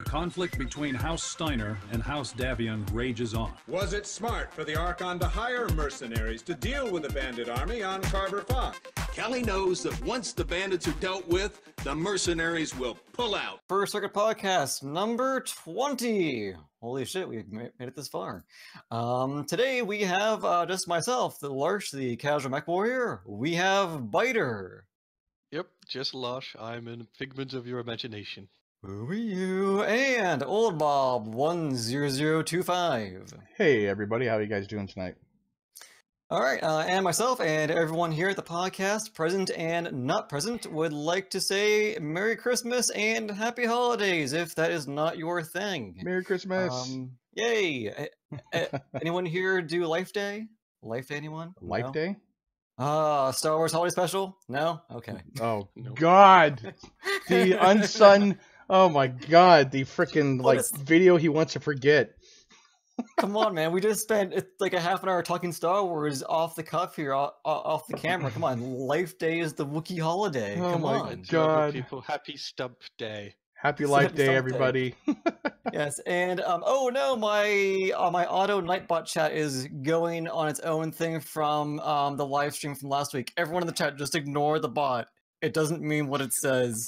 The conflict between House Steiner and House Davion rages on. Was it smart for the Archon to hire mercenaries to deal with the bandit army on Carver Fox? Kelly knows that once the bandits are dealt with, the mercenaries will pull out. First Circuit Podcast, number 20. Holy shit, we made it this far. Today we have just myself, the Larch, the casual mech warrior. We have Biter. Yep, just Lush. I'm a figment of your imagination. Who are you? And Old Bob 10025. Hey everybody, how are you guys doing tonight? All right, and myself and everyone here at the podcast, present and not present, would like to say Merry Christmas and Happy Holidays, if that is not your thing. Merry Christmas! Yay! Anyone here do Life Day? Life Day, anyone? Life No? Day? Star Wars Holiday Special? No? Okay. Oh, Nope. God! The unsung... Oh my God, the freaking What is- video he wants to forget. Come on, man. We just spent like a half an hour talking Star Wars off the cuff here, off the camera. Come on. Life Day is the Wookiee holiday. Oh Come my on. God. People, happy Stump Day. Happy Life Day, Someday. everybody. Yes, and oh no, my auto Nightbot chat is going on its own thing from the live stream from last week. Everyone in the chat, just ignore the bot. It doesn't mean what it says.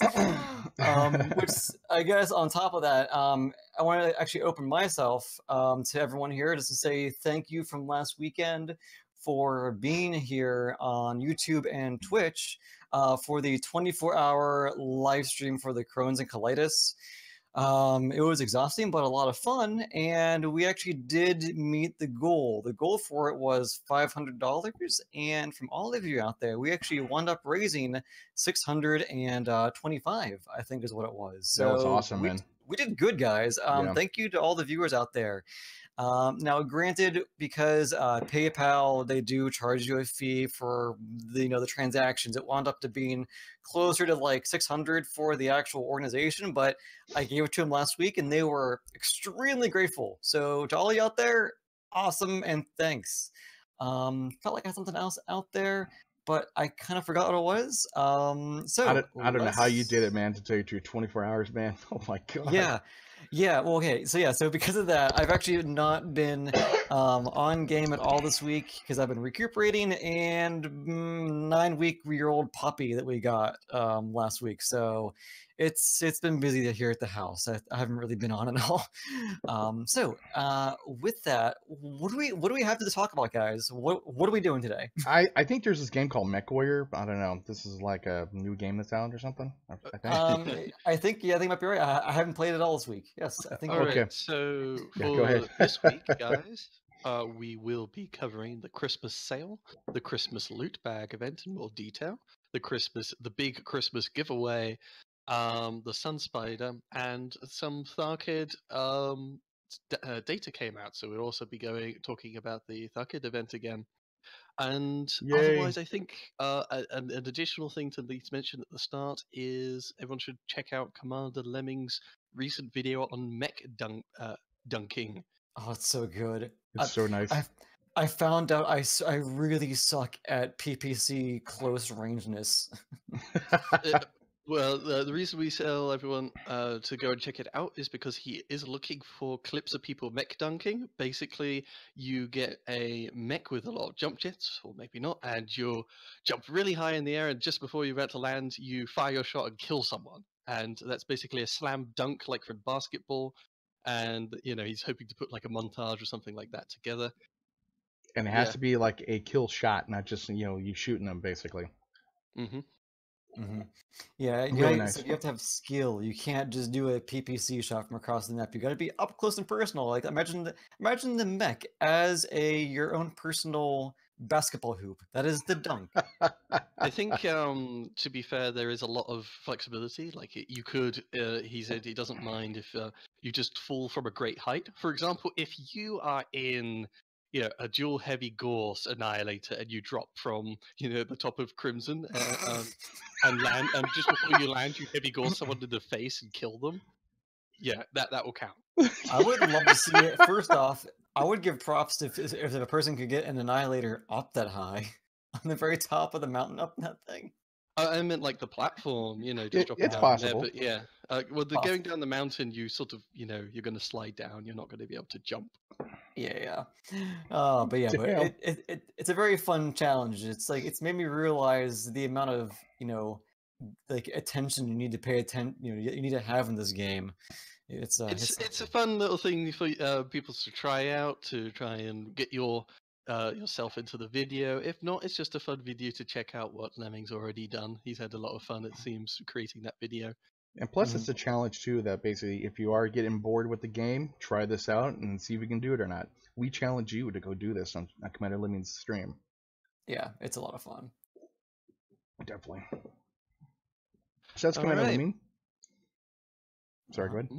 Which I guess on top of that, I want to actually open myself to everyone here just to say thank you from last weekend for being here on YouTube and Twitch for the 24-hour live stream for the Crohn's and Colitis. It was exhausting, but a lot of fun, and we actually did meet the goal. The goal for it was $500, and from all of you out there, we actually wound up raising $625, I think is what it was. So That was awesome, man. We did good, guys. Yeah. Thank you to all the viewers out there. Now, granted, because PayPal, they do charge you a fee for the transactions. It wound up to being closer to like $600 for the actual organization, but I gave it to them last week, and they were extremely grateful. So to all you out there, awesome, and thanks. Felt like I had something else out there, but I kind of forgot what it was. So I don't know how you did it, man, to tell you the truth. 24 hours, man. Oh my God. Yeah, well, okay, so because of that, I've actually not been on game at all this week because I've been recuperating and 9-week-old puppy that we got last week. So it's been busy here at the house. I haven't really been on at all. So with that, what do we have to talk about, guys? What are we doing today? I think there's this game called MechWarrior. I don't know. This is like a new game that's out or something. I think. I think you might be right. I haven't played it all this week. Yes, I think. All right, Okay. so Yeah, go for ahead. this week, guys, we will be covering the Christmas sale, the Christmas loot bag event in more detail, the big Christmas giveaway, the Sun Spider, and some Tharkad data came out. So we'll also be talking about the Tharkad event again. And Yay. otherwise, I think an additional thing to mention at the start is everyone should check out Commander Lemmings' recent video on mech dunking. Oh, it's so good. It's so nice. I found out I really suck at PPC close rangeness. Well, the reason we tell everyone to go and check it out is because he is looking for clips of people mech dunking. Basically, you get a mech with a lot of jump jets, or maybe not, and you jump really high in the air, and just before you're about to land, you fire your shot and kill someone. And that's basically a slam dunk, like for basketball. And, he's hoping to put like a montage or something like that together. And it has to be like a kill shot, not just, you shooting them, basically. Mm-hmm. Mm-hmm. Yeah, Really nice. So you have to have skill. You can't just do a PPC shot from across the map. You got to be up close and personal. Like imagine the mech as your own personal basketball hoop. That is the dunk. I think, to be fair, there is a lot of flexibility. Like you could, he said he doesn't mind if you just fall from a great height. For example, if you are in a dual heavy Gorse annihilator and you drop from the top of Crimson and land, and just before you land you heavy Gorse someone in the face and kill them, that will count. I would love to see it. First off, I would give props if a person could get an annihilator up that high on the very top of the mountain up that thing. I meant like the platform, just dropping It's down possible. there. But yeah, well, going down the mountain, you sort of, you're going to slide down. You're not going to be able to jump. Yeah. But yeah, but Damn. it's a very fun challenge. It's made me realize the amount of like attention you need to pay attention. You need to have in this game. It's a fun little thing for people to try out, to try and get yourself into the video. If not, it's just a fun video to check out what Lemming's already done. He's had a lot of fun, it seems, creating that video. And plus, it's a challenge too. That basically, if you are getting bored with the game, try this out and see if you can do it or not. We challenge you to go do this on Commander Lemming's stream. Yeah, it's a lot of fun. Definitely. So that's Commander Lemming. Sorry, go ahead.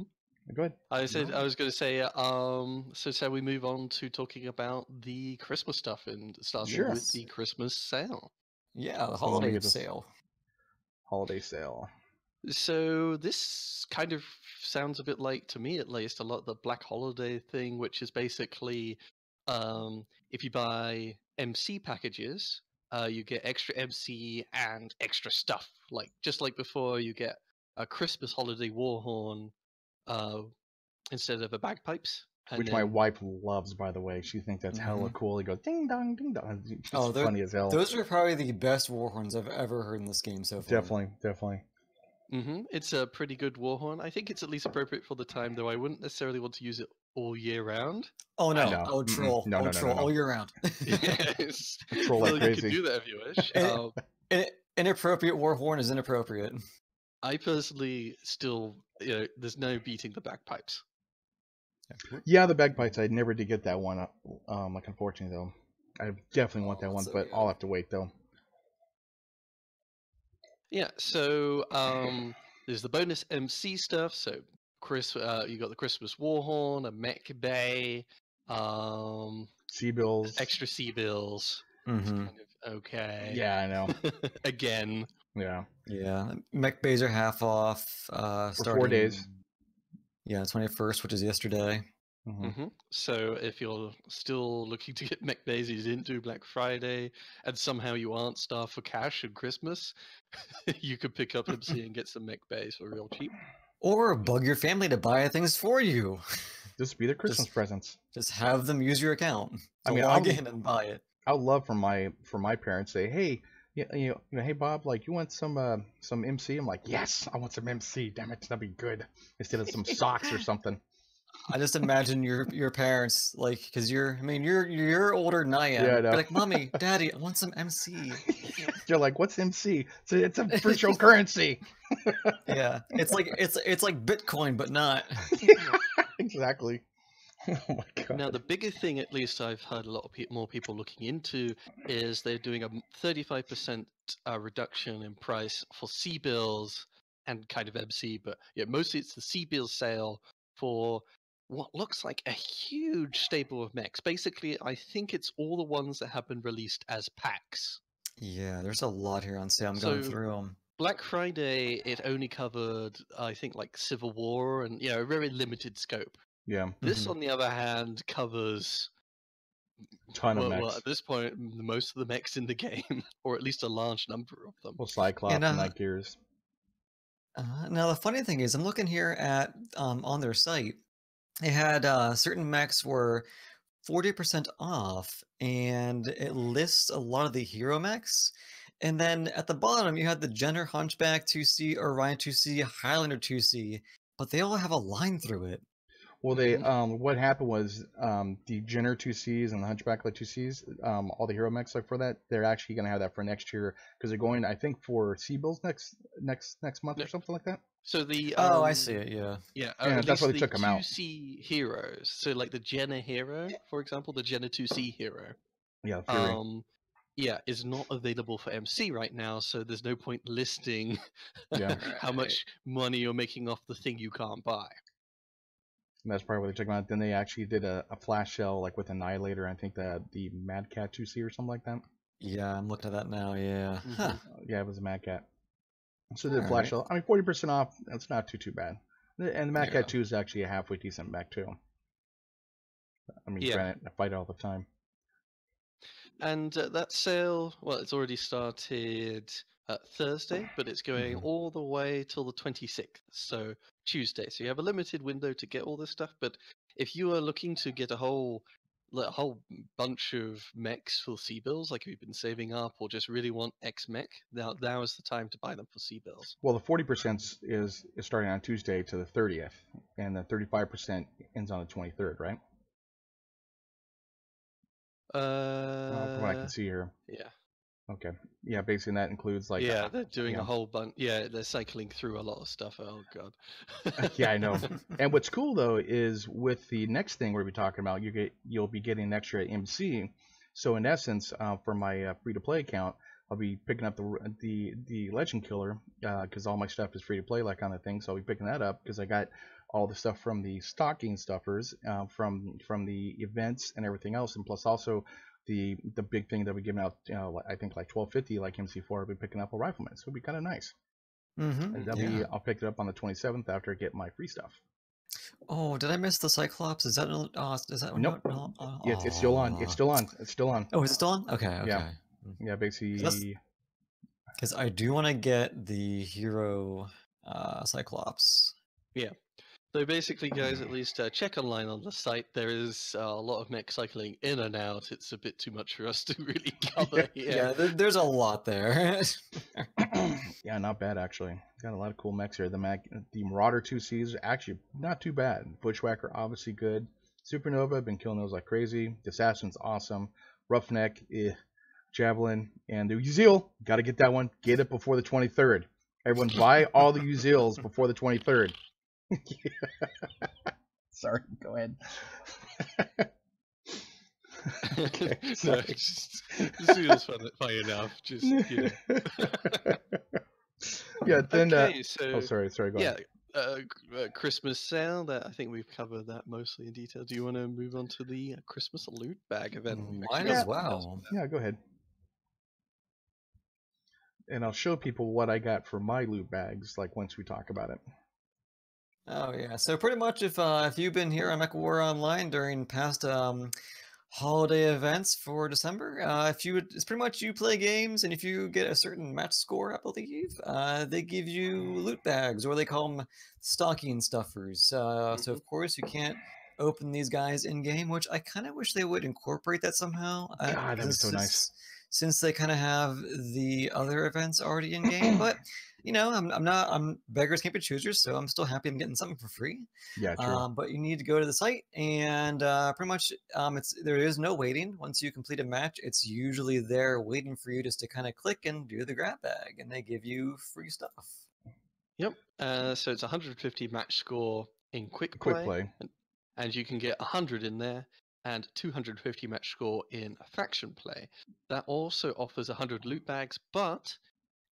Go ahead. I was going to say, so shall we move on to talking about the Christmas stuff and starting with the Christmas sale? Yeah, the holiday sale. Holiday sale. So this kind of sounds a bit like, to me at least, a lot of the Black Holiday thing, which is basically if you buy MC packages, you get extra MC and extra stuff. Just like before, you get a Christmas holiday war horn instead of a bagpipes. Which my wife loves, by the way. She thinks that's hella cool. He goes ding dong, ding dong. It's funny as hell. Those are probably the best war horns I've ever heard in this game so far. Definitely. It's a pretty good war horn. I think it's at least appropriate for the time, though I wouldn't necessarily want to use it all year round. Oh no! Oh troll! No, troll all year round. Yes. Troll like crazy. You can do that if you wish. Inappropriate war horn is inappropriate. I personally still, there's no beating the bagpipes. Yeah, the bagpipes. I never did get that one. Unfortunately though, I definitely want that one, but I'll have to wait though. Yeah, so there's the bonus MC stuff. So you got the Christmas Warhorn, a Mech Bay, sea bills, extra sea bills. It's kind of okay. Yeah, I know. Again. Yeah. Mech Bays are half off. For 4 days. Yeah, 21st, which is yesterday. So if you're still looking to get Mech Bays, you didn't do Black Friday, and somehow you aren't starved for cash at Christmas, you could pick up MC and get some Mech Bays for real cheap. Or bug your family to buy things for you. Just be their Christmas presents. Just have them use your account. Log in and buy it. I would love for my parents to say, hey, hey Bob, like you want some MC? I'm like, yes, I want some MC. Damn it, that'd be good. Instead of some socks or something. I just imagine your parents, because you're older than I am. Yeah, I know. Like, Mommy, Daddy, I want some MC. You're like, what's MC? It's a virtual currency. Yeah, it's like Bitcoin, but not. Exactly. Oh my God. Now, the bigger thing, at least I've heard a lot of more people looking into, is they're doing a 35% reduction in price for C-bills and kind of MC, but yeah, mostly it's the C-bill sale for what looks like a huge stable of mechs. Basically, I think it's all the ones that have been released as packs. Yeah, there's a lot here on sale. I'm going through them. Black Friday, it only covered, I think, like Civil War and, a very limited scope. Yeah. This, on the other hand, covers ton of mechs. Well, at this point, most of the mechs in the game, or at least a large number of them. Well, Cyclops and Night Gears. Now, the funny thing is, I'm looking here at on their site. They had certain mechs were 40% off, and it lists a lot of the hero mechs. And then at the bottom, you had the Jenner Hunchback 2C, Orion 2C, Highlander 2C, but they all have a line through it. Well, they what happened was the Jenner 2Cs and the Hunchback 2Cs, all the hero mechs for that, they're actually going to have that for next year because they're going, I think, for C-bills next month or something like that. So the I see it. Yeah. Yeah. That's why they took them out. 2C heroes. So like the Jenner hero, for example, the Jenner 2C hero. Yeah. Fury. Yeah, is not available for MC right now, so there's no point listing how much money you're making off the thing you can't buy. And that's probably what they took them out. Then they actually did a flash sale like with Annihilator. I think the Mad Cat 2C or something like that. Yeah, I'm looking at that now. Yeah. Yeah, it was a Mad Cat. So they did a flash sale. I mean, 40% off. That's not too bad. And the Mad Cat 2 is actually a halfway decent mech too. I mean, granted, I fight it all the time. And that sale, well, it's already started Thursday, but it's going all the way till the 26th, so Tuesday. So you have a limited window to get all this stuff. But if you are looking to get a whole bunch of mechs for C-bills, like if you've been saving up or just really want X mech, now is the time to buy them for C-bills. Well, the 40% is starting on Tuesday to the 30th, and the 35% ends on the 23rd, right? From what I can see here. Yeah. Okay. Yeah, basically that includes like. Yeah, they're doing a whole bunch. Yeah, they're cycling through a lot of stuff. Oh god. Yeah, I know. And what's cool though is with the next thing we'll be talking about, you'll be getting an extra MC. So in essence, for my free-to-play account, I'll be picking up the Legend Killer because all my stuff is free to play, like on the thing. So I'll be picking that up because I got all the stuff from the stocking stuffers, from the events and everything else, and plus also the big thing that we giving out. I think like 1250, like MC4. I'll be picking up a rifleman. So it'll be kind of nice. I'll pick it up on the 27th after I get my free stuff. Oh, did I miss the Cyclops? Is that Nope. No? Yeah, it's still on. It's still on. It's still on. Oh, is it still on? Okay. Yeah, basically. Because I do want to get the hero Cyclops. Yeah. So basically, guys, at least check online on the site. There is a lot of mech cycling in and out. It's a bit too much for us to really cover here. Yeah, there's a lot there. Yeah, not bad actually. Got a lot of cool mechs here. The Marauder 2Cs actually not too bad. Bushwhacker obviously good. Supernova, been killing those like crazy. The Assassin's awesome. Roughneck, Javelin, and the Uzil. Got to get that one. Get it before the 23rd. Everyone buy all the Uzils before the 23rd. Sorry, go ahead. Okay, no, just as funny enough. Just Yeah. Then. Okay, so oh, sorry. Go ahead. Christmas sale. That I think we've covered that mostly in detail. Do you want to move on to the Christmas loot bag event? Might as well. Yeah, go ahead. And I'll show people what I got for my loot bags, like once we talk about it. Oh yeah, so pretty much if you've been here on MechWarrior Online during past holiday events for December, it's pretty much you play games, and if you get a certain match score, I believe, they give you loot bags, or they call them stocking stuffers. So of course you can't open these guys in game, which I kind of wish they would incorporate that somehow. God, that'd be so nice. Since they kind of have the other events already in game, but. You know, I'm beggars can't be choosers, so I'm still happy I'm getting something for free. Yeah, true. But you need to go to the site, and pretty much there is no waiting. Once you complete a match, it's usually there waiting for you just to kind of click and do the grab bag, and they give you free stuff. Yep. So it's 150 match score in quick play. And you can get 100 in there, and 250 match score in faction play. That also offers 100 loot bags, but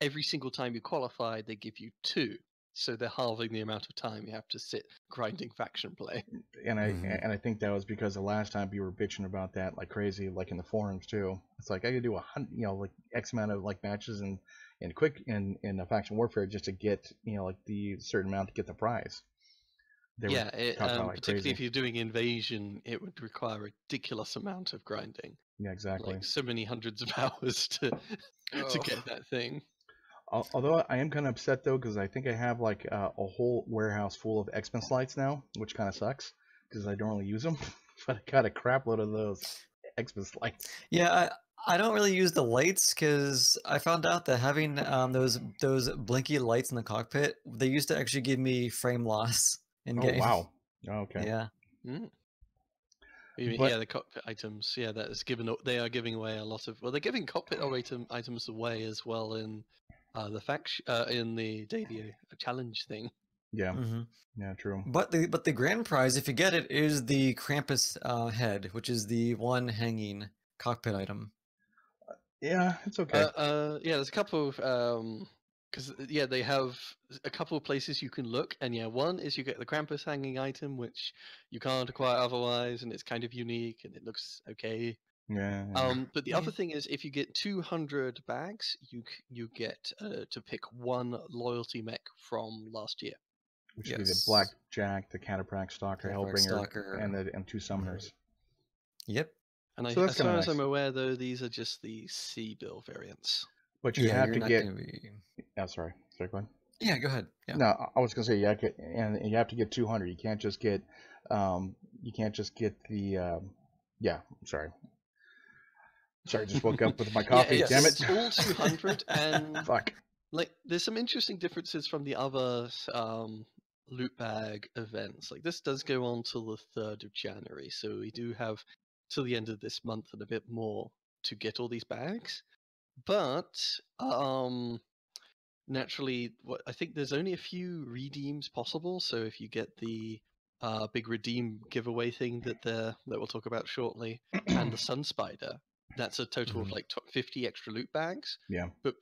every single time you qualify, they give you 2. So they're halving the amount of time you have to sit grinding faction play. And I think that was because the last time you were bitching about that like crazy, like in the forums too. It's like I could do 100, like X amount of like matches in a faction warfare just to get like the certain amount to get the prize. Particularly crazy. If you're doing invasion, it would require a ridiculous amount of grinding. Yeah, exactly. Like so many hundreds of hours to get that thing. Although I am kind of upset though, because I think I have like a whole warehouse full of X-Men lights now, which kind of sucks because I don't really use them. But I got a crap load of those X-Men lights. Yeah, I don't really use the lights because I found out that having those blinky lights in the cockpit, they used to actually give me frame loss in game. Oh wow. Okay. Yeah. The cockpit items. Yeah, that is they are giving away a lot of. Well, they're giving cockpit items away as well in the faction in the daily challenge thing. Yeah. Yeah, true. But the grand prize, if you get it, is the Krampus head, which is the one hanging cockpit item. Yeah, it's okay. There's a couple of they have a couple of places you can look, and one is you get the Krampus hanging item, which you can't acquire otherwise, and it's kind of unique and it looks okay. Yeah. But the other thing is, if you get 200 bags, you get to pick one loyalty mech from last year, which would be the Blackjack, the Catapract Stalker, Hellbringer, and 2 Summoners. Yep. And as far as I'm aware, though, these are just the C-bill variants. But you Yeah, have you're to not get. gonna be. Oh, sorry. Sorry, go ahead. Yeah, go ahead. Yeah. No, I was gonna say and you have to get 200. You can't just get the yeah. I'm sorry. Sorry, just woke up with my Yeah, coffee. Damn it. it's all 200, and Fuck. like there's some interesting differences from the other loot bag events. Like this does go on till the 3rd of January, so we do have till the end of this month and a bit more to get all these bags. But naturally, I think there's only a few redeems possible. So if you get the big redeem giveaway thing that we'll talk about shortly, and the Sun Spider, that's a total of like 50 extra loot bags. Yeah. But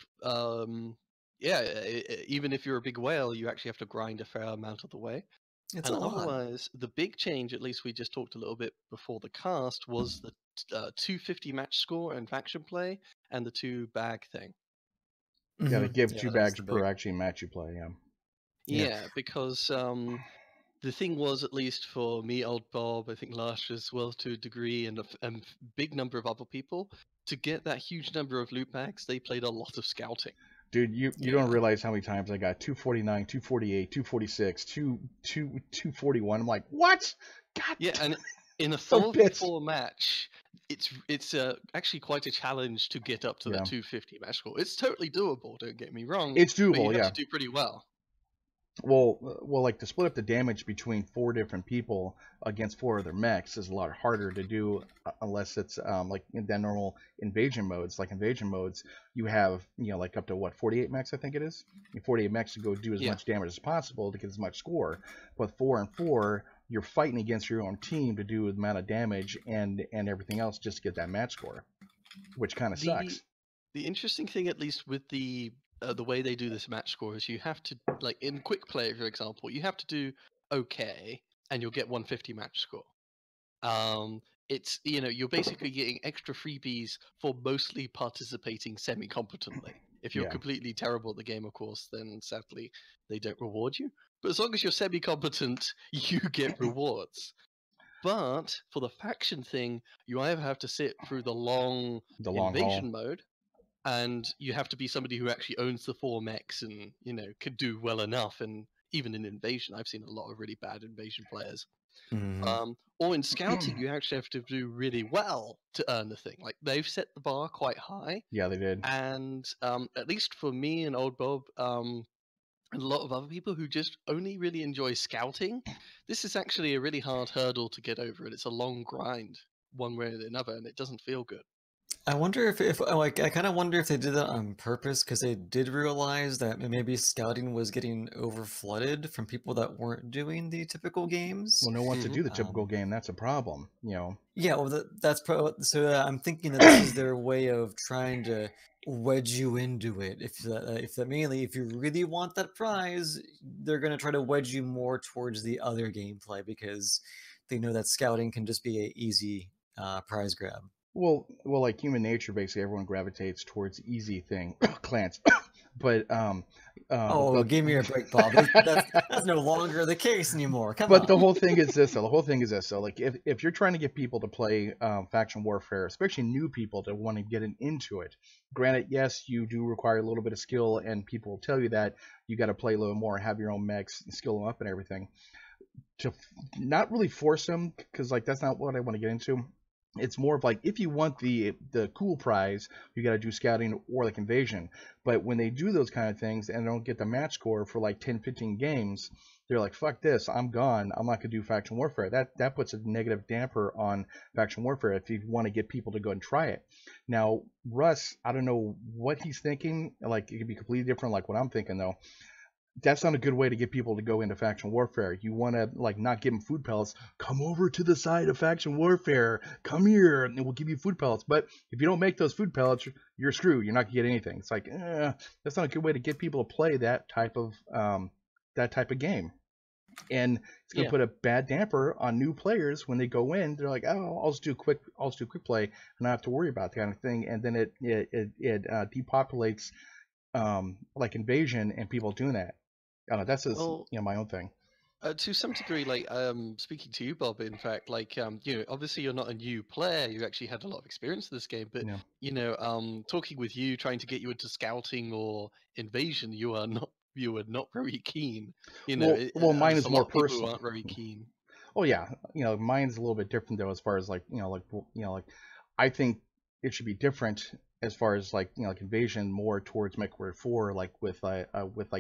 yeah, even if you're a big whale, you actually have to grind a fair amount of the way. It's And a lot. otherwise, the big change, at least we just talked a little bit before the cast, was the 250 match score and faction play, and the 2 bag thing. Yeah, they give Yeah, 2 that was bags the per big. actually match you play. Yeah. Yeah, because the thing was, at least for me, old Bob, I think last year as well to a degree, and a big number of other people, to get that huge number of loot bags, they played a lot of scouting. Dude, you don't realize how many times I got 249, 248, 246, 241. I'm like, what? God. Yeah, and in a So 4v4 match, it's actually quite a challenge to get up to Yeah. that 250 match score. It's totally doable, don't get me wrong. It's but you doable, have yeah. to do pretty well. Well, like to split up the damage between 4 different people against 4 other mechs is a lot harder to do unless it's like in that normal invasion modes. Like invasion modes, you have like up to what 48 mechs I think it is. 48 mechs to go do as much damage as possible to get as much score. But 4 and 4, you're fighting against your own team to do the amount of damage and everything else just to get that match score, which kind of sucks. The interesting thing, at least with the way they do this match score, is you have to, like in quick play, for example, you have to do okay, and you'll get 150 match score. It's you're basically getting extra freebies for mostly participating semi-competently. If you're completely terrible at the game, of course, then sadly they don't reward you. But as long as you're semi-competent, you get rewards. But for the faction thing, you either have to sit through the long invasion mode, and you have to be somebody who actually owns the 4 mechs and could do well enough. And even in invasion, I've seen a lot of really bad invasion players. Or in scouting, you actually have to do really well to earn the thing. Like they've set the bar quite high. Yeah, they did. And at least for me and old Bob, and a lot of other people who just only really enjoy scouting, this is actually a really hard hurdle to get over, and it's a long grind one way or another, and it doesn't feel good. I wonder if like I kind of wonder if they did that on purpose because they did realize that maybe scouting was getting over flooded from people that weren't doing the typical games. Well, no one wants to do the typical game. That's a problem, Yeah, well, that's so. I'm thinking that this is their way of trying to wedge you into it. If that mainly, if you really want that prize, they're gonna try to wedge you more towards the other gameplay because they know that scouting can just be an easy prize grab. Well, like human nature, basically, everyone gravitates towards easy thing, clans. But give me a break, Bob. That's no longer the case anymore. Come on. But the whole thing is this. So the whole thing is this. So like, if you're trying to get people to play faction warfare, especially new people to want to get into it, granted, yes, you do require a little bit of skill, and people will tell you that you got to play a little more, have your own mechs, skill them up, and everything. To not really force them, because like that's not what I want to get into. It's more of like, if you want the cool prize, you got to do scouting or like invasion. But when they do those kind of things and don't get the match score for like 10, 15 games, they're like, fuck this, I'm gone. I'm not going to do faction warfare. That puts a negative damper on faction warfare if you want to get people to go and try it. Now, Russ, I don't know what he's thinking. Like, it could be completely different like what I'm thinking, though. That's not a good way to get people to go into faction warfare. You want to like not give them food pellets. Come over to the side of faction warfare. Come here, and we'll give you food pellets. But if you don't make those food pellets, you're screwed. You're not gonna get anything. It's like that's not a good way to get people to play that type of game. And it's gonna put a bad damper on new players when they go in. They're like, oh, I'll just do quick play and not have to worry about that kind of thing. And then it depopulates like invasion and people doing that. I don't know, that's just my own thing. To some degree, like speaking to you, Bob. In fact, like you know, obviously you're not a new player. You actually had a lot of experience in this game, but Yeah. you know, talking with you, trying to get you into scouting or invasion, you were not very keen. You know, Well, mine there's is a more lot of people who personal. aren't very keen. Oh yeah, mine's a little bit different though, as far as like, like I think it should be different as far as like, like invasion more towards MechWarrior 4, like with like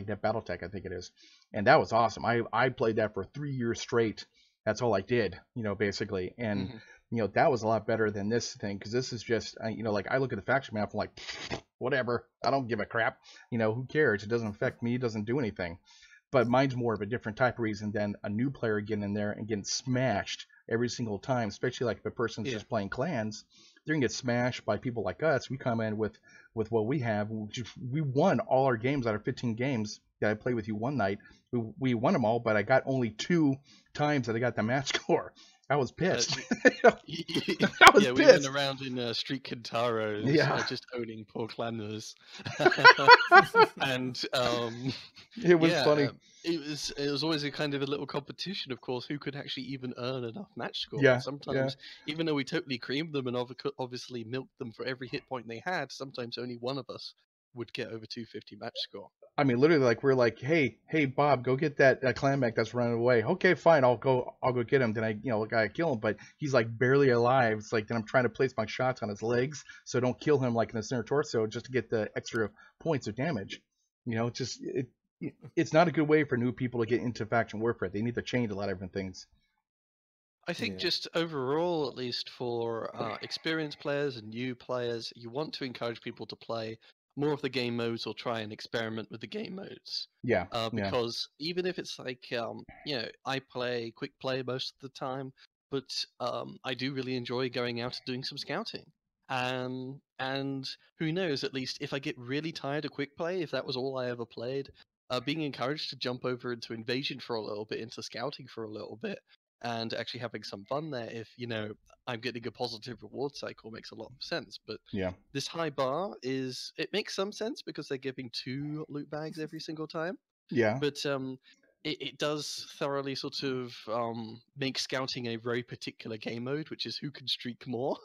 Net BattleTech, I think it is, and that was awesome. I played that for 3 years straight. That's all I did, basically, and Hmm. that was a lot better than this thing, because this is just, like I look at the faction map, I'm like, whatever, I don't give a crap, who cares? It doesn't affect me, it doesn't do anything. But mine's more of a different type of reason than a new player getting in there and getting smashed every single time, especially like if a person's Yeah. just playing clans. They're gonna get smashed by people like us. We come in with what we have. We won all our games out of 15 games that I played with you one night. We won them all, but I got only 2 times that I got the match score. I was pissed. I was Yeah, we went pissed. around in Street Kintaros, Yeah. just owning poor clanners, and It was yeah, funny. it was always a kind of a little competition, of course, who could actually even earn enough match score. Yeah. Sometimes, even though we totally creamed them and obviously milked them for every hit point they had, sometimes only one of us would get over 250 match score. I mean, literally, like we're like, hey, Bob, go get that clan mech that's running away. Okay, fine, I'll go get him. Then I, I kill him, but he's like barely alive. It's like then I'm trying to place my shots on his legs, so don't kill him like in the center torso, just to get the extra points of damage. It's not a good way for new people to get into faction warfare. They need to change a lot of different things. I think Yeah. just overall, at least for experienced players and new players, you want to encourage people to play more of the game modes or try and experiment with the game modes. Yeah, Because even if it's like, I play quick play most of the time, but I do really enjoy going out and doing some scouting. And who knows, at least if I get really tired of quick play, if that was all I ever played, being encouraged to jump over into invasion for a little bit, into scouting for a little bit, and actually having some fun there, if I'm getting a positive reward cycle, makes a lot of sense. But yeah, this high bar it makes some sense because they're giving 2 loot bags every single time, yeah. but it does thoroughly sort of make scouting a very particular game mode, which is who can streak more.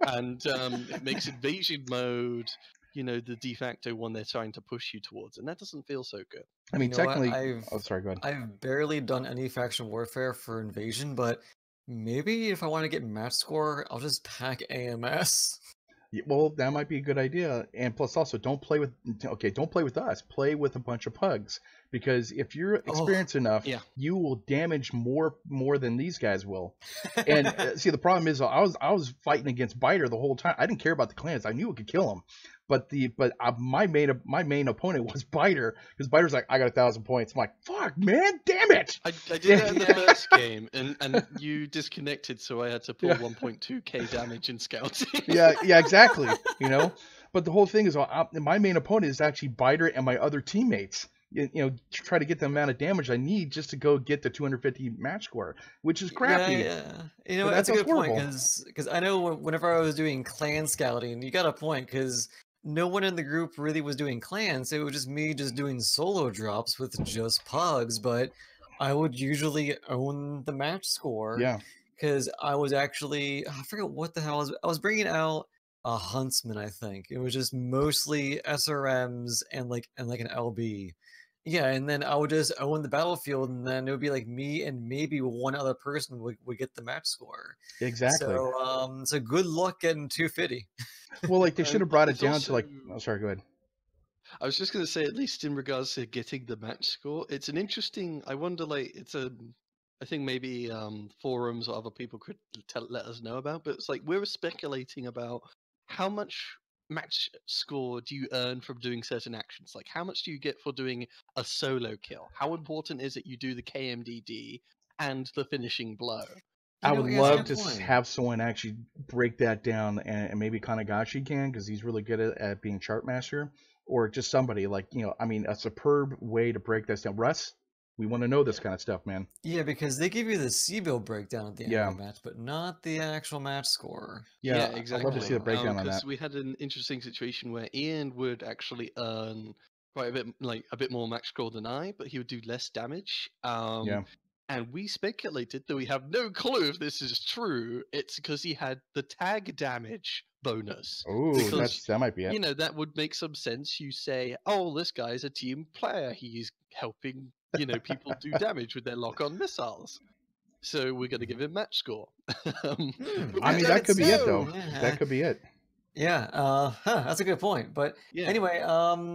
And it makes invasion mode the de facto one they're trying to push you towards, and that doesn't feel so good. I mean, You know what? technically. Oh, sorry. Go ahead. I've barely done any faction warfare for invasion, but maybe if I want to get match score, I'll just pack AMS. Yeah, well, that might be a good idea. And plus, also, don't play with us. Play with a bunch of pugs, because if you're experienced enough, yeah. you will damage more than these guys will. And see, the problem is, I was fighting against Biter the whole time. I didn't care about the clans. I knew it could kill him. But my main opponent was Biter, because Biter's like, I got 1,000 points. I'm like, fuck, man, damn it! I did that in the first game, and you disconnected, so I had to pull 1.2k damage in scouting. yeah, exactly. But the whole thing is, my main opponent is actually Biter and my other teammates. To try to get the amount of damage I need just to go get the 250 match score, which is crappy. Yeah. That's a good point, because I know whenever I was doing clan scouting, you got a point, because no one in the group really was doing clans. It was just me just doing solo drops with just pugs, but I would usually own the match score. Yeah. Because I was actually, I forget what the hell I was bringing out a huntsman, I think. It was just mostly SRMs and like an LB. Yeah, and then I would just own the battlefield, and then it would be like me and maybe one other person would get the match score. Exactly. So good luck getting 250. Well, like they should have brought it down to like. Oh, sorry. Go ahead. I was just going to say, at least in regards to getting the match score, it's an interesting. I wonder, like, I think maybe forums or other people could let us know about, but it's like we're speculating about how much match score do you earn from doing certain actions? Like, how much do you get for doing a solo kill? How important is it you do the KMDD and the finishing blow? I would love to have someone actually break that down, and maybe Kanagashi can, because he's really good at being chart master, or just somebody like, a superb way to break this down. Russ, we want to know this kind of stuff, man. Yeah, because they give you the C-bill breakdown at the end of the match, but not the actual match score. Yeah, exactly. I'd love to see the breakdown on that. Because we had an interesting situation where Ian would actually earn quite a bit like a bit more max score than I, but he would do less damage. Yeah. And we speculated that we have no clue if this is true. It's because he had the tag damage bonus. Oh, Because that might be it. you know that would make some sense. You say, "Oh, this guy's a team player. He's helping people do damage with their lock-on missiles." So we're going to give him match score. But I we mean, don't that could be it, though. know. That could be it. Yeah, that's a good point. But Yeah. anyway,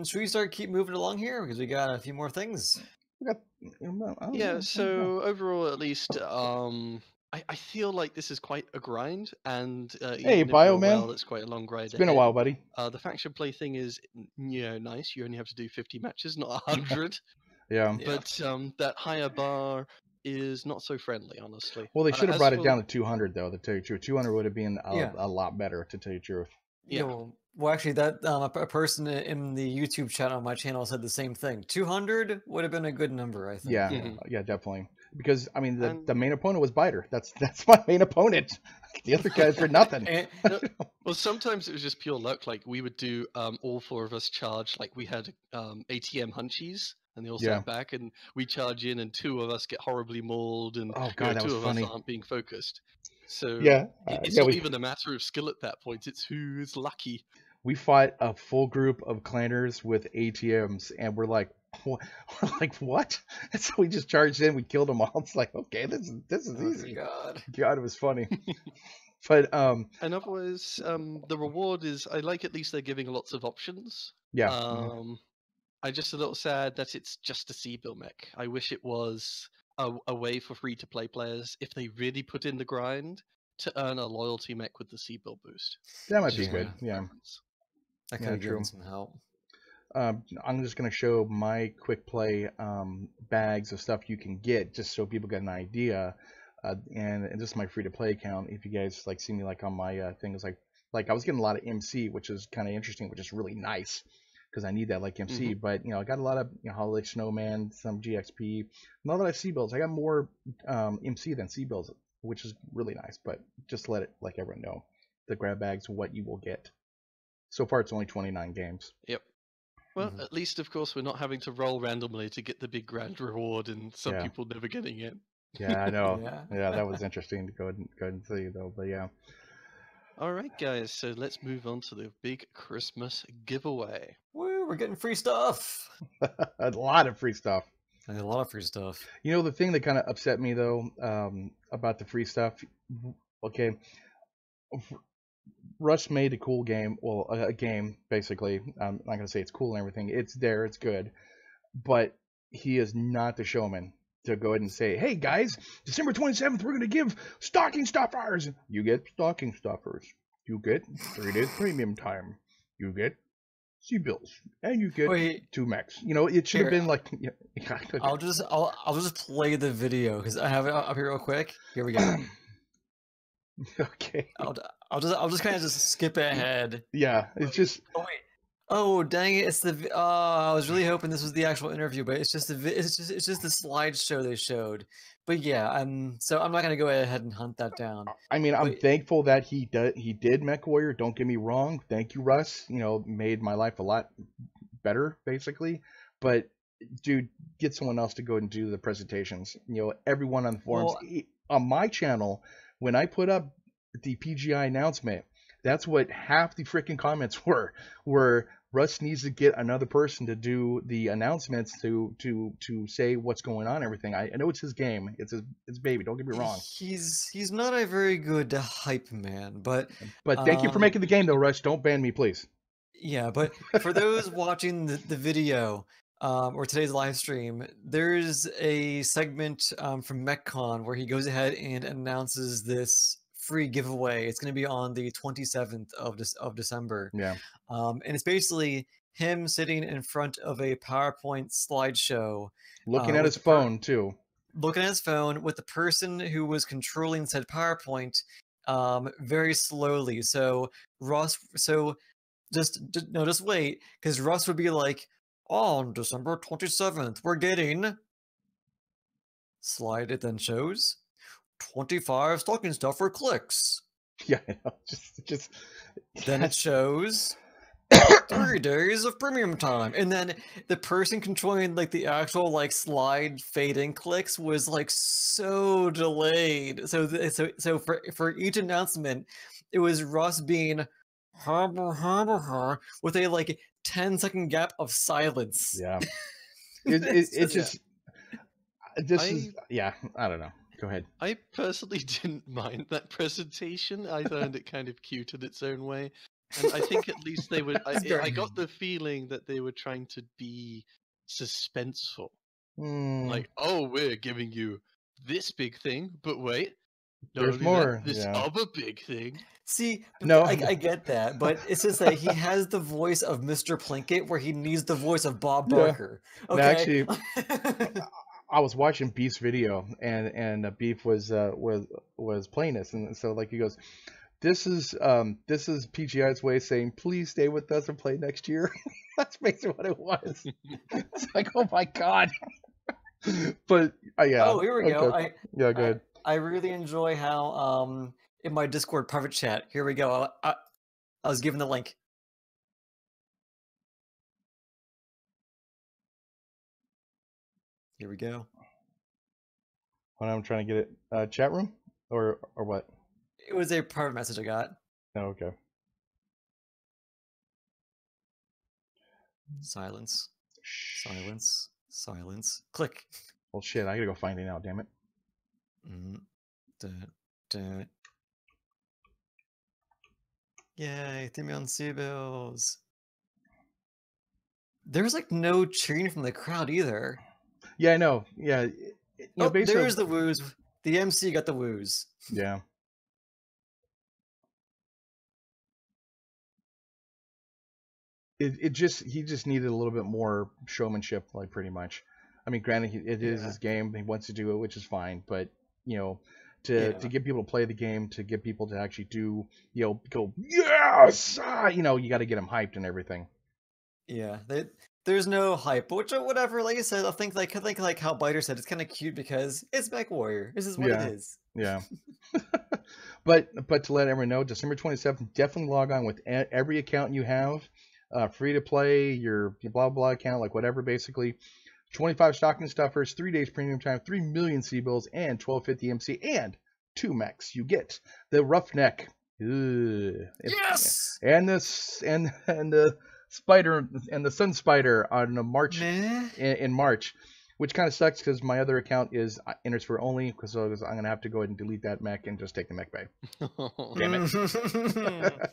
should we keep moving along here because we got a few more things? We got, I don't know. Yeah, so overall, at least, I feel like this is quite a grind, and Hey, even if Bio you're Man. well, it's quite a long grind. It's been a while, buddy. The faction play thing is, nice. You only have to do 50 matches, not 100. Yeah. But that higher bar is not so friendly, honestly. Well, they should have as brought it for- down to 200, though, to tell you the truth. 200 would have been Yeah. a lot better, to tell you the truth. Yeah. Well, actually, that a person in the YouTube chat on my channel said the same thing. 200 would have been a good number, I think. Yeah, Mhm. yeah, definitely. Because I mean, And- the main opponent was Biter. That's my main opponent. The other guys were nothing. And, Well, sometimes it was just pure luck. Like we would do all four of us charge. Like we had ATM hunchies, and they all Yeah. sat back, and we charge in, and two of us get horribly mauled, and Oh, God, that two was of funny. us aren't being focused. So Yeah, it's yeah, not we- even a matter of skill at that point. It's who is lucky. We fought a full group of clanners with ATMs, and we're like, what? And so we just charged in. We killed them all. It's like, okay, this is oh, easy. God. God, it was funny. But And otherwise, the reward is I like at least they're giving lots of options. yeah, I'm just a little sad that it's just a C-bill mech. I wish it was a way for free-to-play players, if they really put in the grind, to earn a loyalty mech with the C-bill boost. that might be Just good. Yeah. That Yeah, could have true. given some help. I'm just gonna show my quick play bags of stuff you can get, just so people get an idea. And this is my free to play account. If you guys like see me like on my things, like I was getting a lot of MC, which is kind of interesting, which is really nice because I need that like MC. But I got a lot of Holiday Snowman, some GXP. Now that I have C builds, I got more MC than C builds, which is really nice. But just let it like everyone know, the grab bags, what you will get. So far, it's only 29 games. Yep. Well, at least, of course, we're not having to roll randomly to get the big grand reward, and some Yeah. people never getting it. Yeah, I know. Yeah. Yeah, that was interesting to go ahead and see though. But yeah, All right, guys, so let's move on to the big Christmas giveaway. Woo, we're getting free stuff. a lot of free stuff. And a lot of free stuff. The thing that kind of upset me though about the free stuff. Okay, Russ made a cool game. Well, a game basically. I'm not gonna say it's cool and everything. It's there. It's good, but he is not the showman to go ahead and say, "Hey guys, December 27th, we're gonna give stocking stuffers. You get stocking stuffers. You get 3 days premium time. You get C-bills, and you get Wait. 2 mechs." It should have Here, been like. Yeah, I'll just play the video because I have it up here real quick. Here we go. okay. I'll just kind of just skip ahead. Yeah, it's just. Oh wait. Oh dang it! It's the. I was really hoping this was the actual interview, but it's just it's just the slideshow they showed. But yeah, so I'm not gonna go ahead and hunt that down. I mean, I'm But- thankful that he did MechWarrior. Don't get me wrong. Thank you, Russ. Made my life a lot better, basically. But dude, get someone else to go and do the presentations. Everyone on the forums, Well- on my channel, when I put up the PGI announcement, that's what half the freaking comments were Russ needs to get another person to do the announcements to say what's going on and everything. I know it's his game. It's his baby. Don't get me wrong. He's not a very good hype man, but But thank you for making the game, though, Russ. Don't ban me, please. yeah, but for those watching the video or today's live stream, there's a segment from MechCon where he goes ahead and announces this free giveaway. It's going to be on the 27th of December. Yeah. And it's basically him sitting in front of a PowerPoint slideshow, Looking at with his phone, too. looking at his phone with the person who was controlling said PowerPoint very slowly. So just wait, because Russ would be like, on December 27th, we're getting slide. It then shows 25 stocking stuffer clicks. Yeah, I know. Just Then it shows 3 days of premium time, and then the person controlling like the actual like slide fade in clicks was like so delayed. So for each announcement, it was Russ being with a like 10-second gap of silence. Yeah. It's It just this I- is yeah. I don't know. Go ahead. I personally didn't mind that presentation. I found it kind of cute in its own way. And I think at least they were. I got the feeling that they were trying to be suspenseful. Hmm, Like, oh, we're giving you this big thing, but wait, not There's only that, more, this yeah. other big thing. See, No. I get that, but it's just that he has the voice of Mr. Plinkett, where he needs the voice of Bob Yeah. Barker. No, Okay. actually, I was watching Beef's video, and Beef was playing this, and so like he goes, this is PGI's way of saying please stay with us and play next year. That's basically what it was. It's like, oh my god. But yeah. Oh, here we go. okay. Yeah, go ahead. I really enjoy how in my Discord private chat. Here we go. I was given the link. Here we go. When I'm trying to get it, chat room or what? It was a private message I got. Oh, okay. Silence. Silence. Silence. Click. Well, shit, I gotta go find it now. Damn it. Dun. Yay, 3 million C-bills. There's like no cheering from the crowd either. Yeah, I know. Yeah. You know, basically, there's the woos. The MC got the woos. yeah. He just needed a little bit more showmanship, like pretty much. I mean, granted, it is his game. He wants to do it, which is fine. But you know, to get people to play the game, to get people to actually do, go yes, you got to get them hyped and everything. Yeah, there's no hype, which whatever. Like I said, I think like how Biter said, it's kind of cute because it's MechWarrior. This is what it is. Yeah. but to let everyone know, December 27th, definitely log on with every account you have. Free to play, your blah blah account, like whatever, basically. 25 stocking stuffers, 3 days premium time, 3 million C-bills, and 1250 MC, and 2 mechs. You get the Roughneck. Yes. And the spider and the sun spider on March in March, which kind of sucks because my other account is Innersfer only, because I'm gonna have to go ahead and delete that mech and just take the mech bay. Damn it.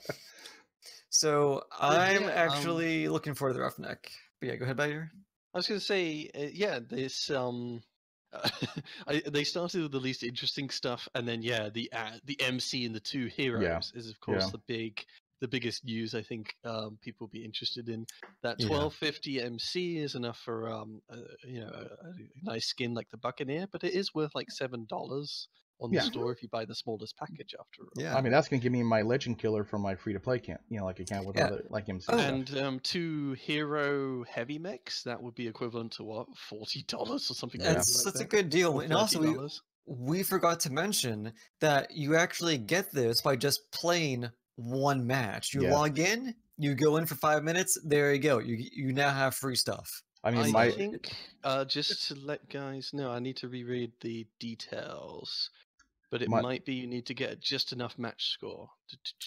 So I'm actually looking for the Roughneck. But yeah, go ahead, Biter. I was going to say, this they started with the least interesting stuff, and then the MC and the 2 heroes is of course the biggest news. I think people will be interested in. That 1250 MC is enough for a nice skin like the Buccaneer, but it is worth like $7 on the store if you buy the smallest package after all. Yeah, I mean that's gonna give me my legend killer for my free to play camp. Like a camp with other like MC. And 2 hero heavy mechs, that would be equivalent to what, $40 or something. That's a good deal. And also we forgot to mention that you actually get this by just playing one match. You log in, you go in for 5 minutes. There you go. You now have free stuff. I mean, I think just to let guys know, I need to reread the details. But it might be you need to get just enough match score.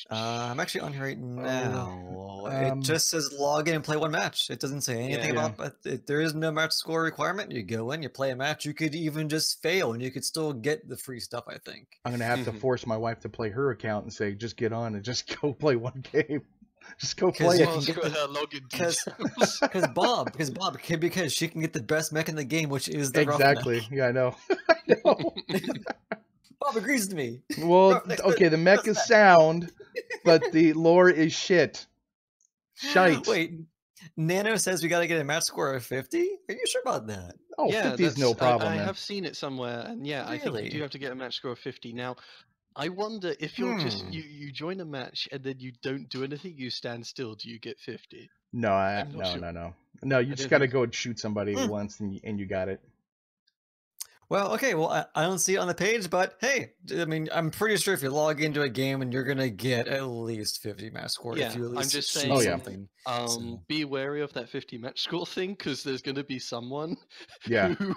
I'm actually on here right now. It just says log in and play one match. It doesn't say anything about there is no match score requirement. You go in, you play a match. You could even just fail and you could still get the free stuff, I think. I'm going to have to force my wife to play her account and say, just get on and just go play one game. Just go play it. Because she can get the best mech in the game, which is the Exactly. Roughneck. Yeah, I know. I know. Bob agrees with me. Well, okay, the mech is sound, but the lore is shit. Shite. Wait, Nano says we got to get a match score of 50? Are you sure about that? Oh, yeah, 50 is no problem. I have seen it somewhere, and I think you do have to get a match score of 50. Now, I wonder if you're just you join a match and then you don't do anything, you stand still. Do you get 50? No. No, you just got to go and shoot somebody once, and you got it. Well, okay, well, I don't see it on the page, but hey, I mean, I'm pretty sure if you log into a game and you're gonna get at least 50 match score if Yeah, you at I'm least just shoot Oh, saying, yeah. something. be wary of that 50 match score thing, because there's going to be someone Yeah. who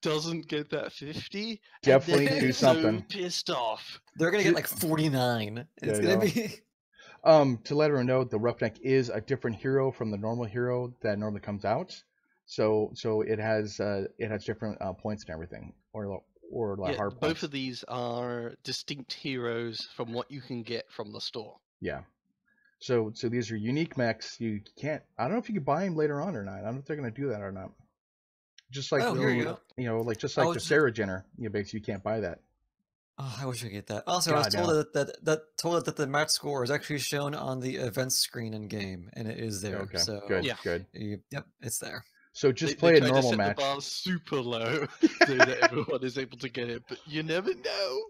doesn't get that 50, Definitely and they're do so something. pissed off. They're gonna get Ju- like 49. And There it's you gonna go. be. To let everyone know, the Roughneck is a different hero from the normal hero that normally comes out. So it has different points and everything, or like Yeah, hard both points. of these are distinct heroes from what you can get from the store. Yeah. So these are unique mechs. You can't. I don't know if you can buy them later on or not. I don't know if they're gonna do that or not. Just like Oh, here you We'll, go. like just I like the was just. Sarah Jenner, basically you can't buy that. Oh, I wish I could get that. Also, I was God told no. that the match score is actually shown on the events screen in game, and it is there. Okay. So, Good. Yeah. Good. yep, it's there. So they, just they play a try to normal set match. the bar super low so that everyone is able to get it, but you never know.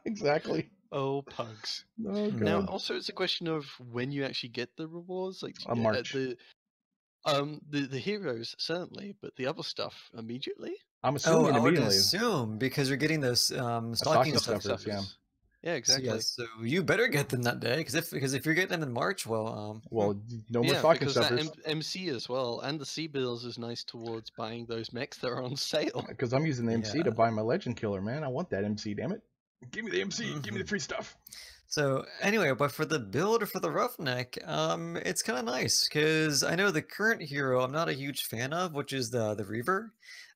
Exactly. Oh, pugs. Oh Mhm. Now, god. also, it's a question of when you actually get the rewards. Like March. the heroes certainly, but the other stuff immediately. I'm Oh, assuming I would immediately. assume because you're getting those Stocking stocking stuffers, stuffers. yeah. Yeah, So, exactly. so you better get them that day, because if you're getting them in March, well, Well, no more Yeah, stocking because stuffers. that MC as well, and the C bills is nice towards buying those mechs that are on sale. Because I'm using the MC Yeah. to buy my Legend Killer, man. I want that MC, damn it. Give me the MC. Give me the Mhm. free stuff. So anyway, but for the build for the Roughneck, it's kind of nice because I know the current hero I'm not a huge fan of, which is the Reaver.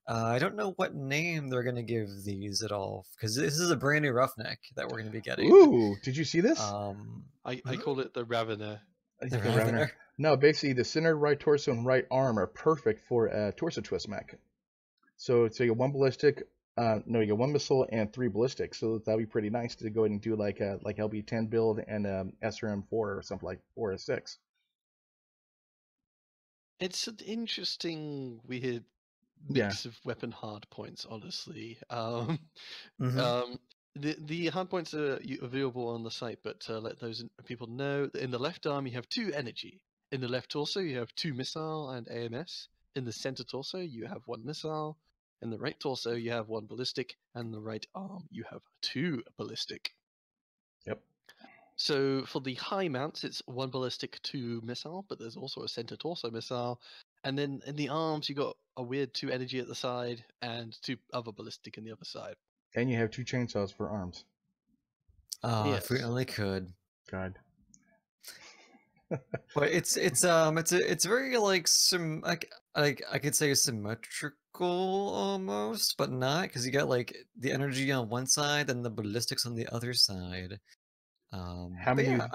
I don't know what name they're gonna give these at all because this is a brand new Roughneck that we're gonna be getting. Ooh, did you see this? I Mhm. call it the Ravener. The The Ravener. Ravener. No, basically the center right torso and right arm are perfect for a torso twist mech. So you get one ballistic, no, you get one missile and 3 ballistic. So that'd be pretty nice to go ahead and do like a LB10 build and SRM4 or something like, or a 6. It's an interesting, weird Yeah. mix of weapon hard points, honestly. Mhm. The hard points are available on the site, but to let those people know, that in the left arm you have 2 energy. In the left torso you have 2 missile and AMS. In the center torso you have 1 missile. In the right torso you have 1 ballistic, and the right arm you have 2 ballistic. Yep. So for the high mounts, it's 1 ballistic, 2 missile, but there's also a center torso missile. And then in the arms, you got a weird 2 energy at the side and 2 other ballistic in the other side. And you have 2 chainsaws for arms. If we Yes. only could. God. But it's very like like I could say symmetrical almost, but not because you got like the energy on one side and the ballistics on the other side. How But many? yeah,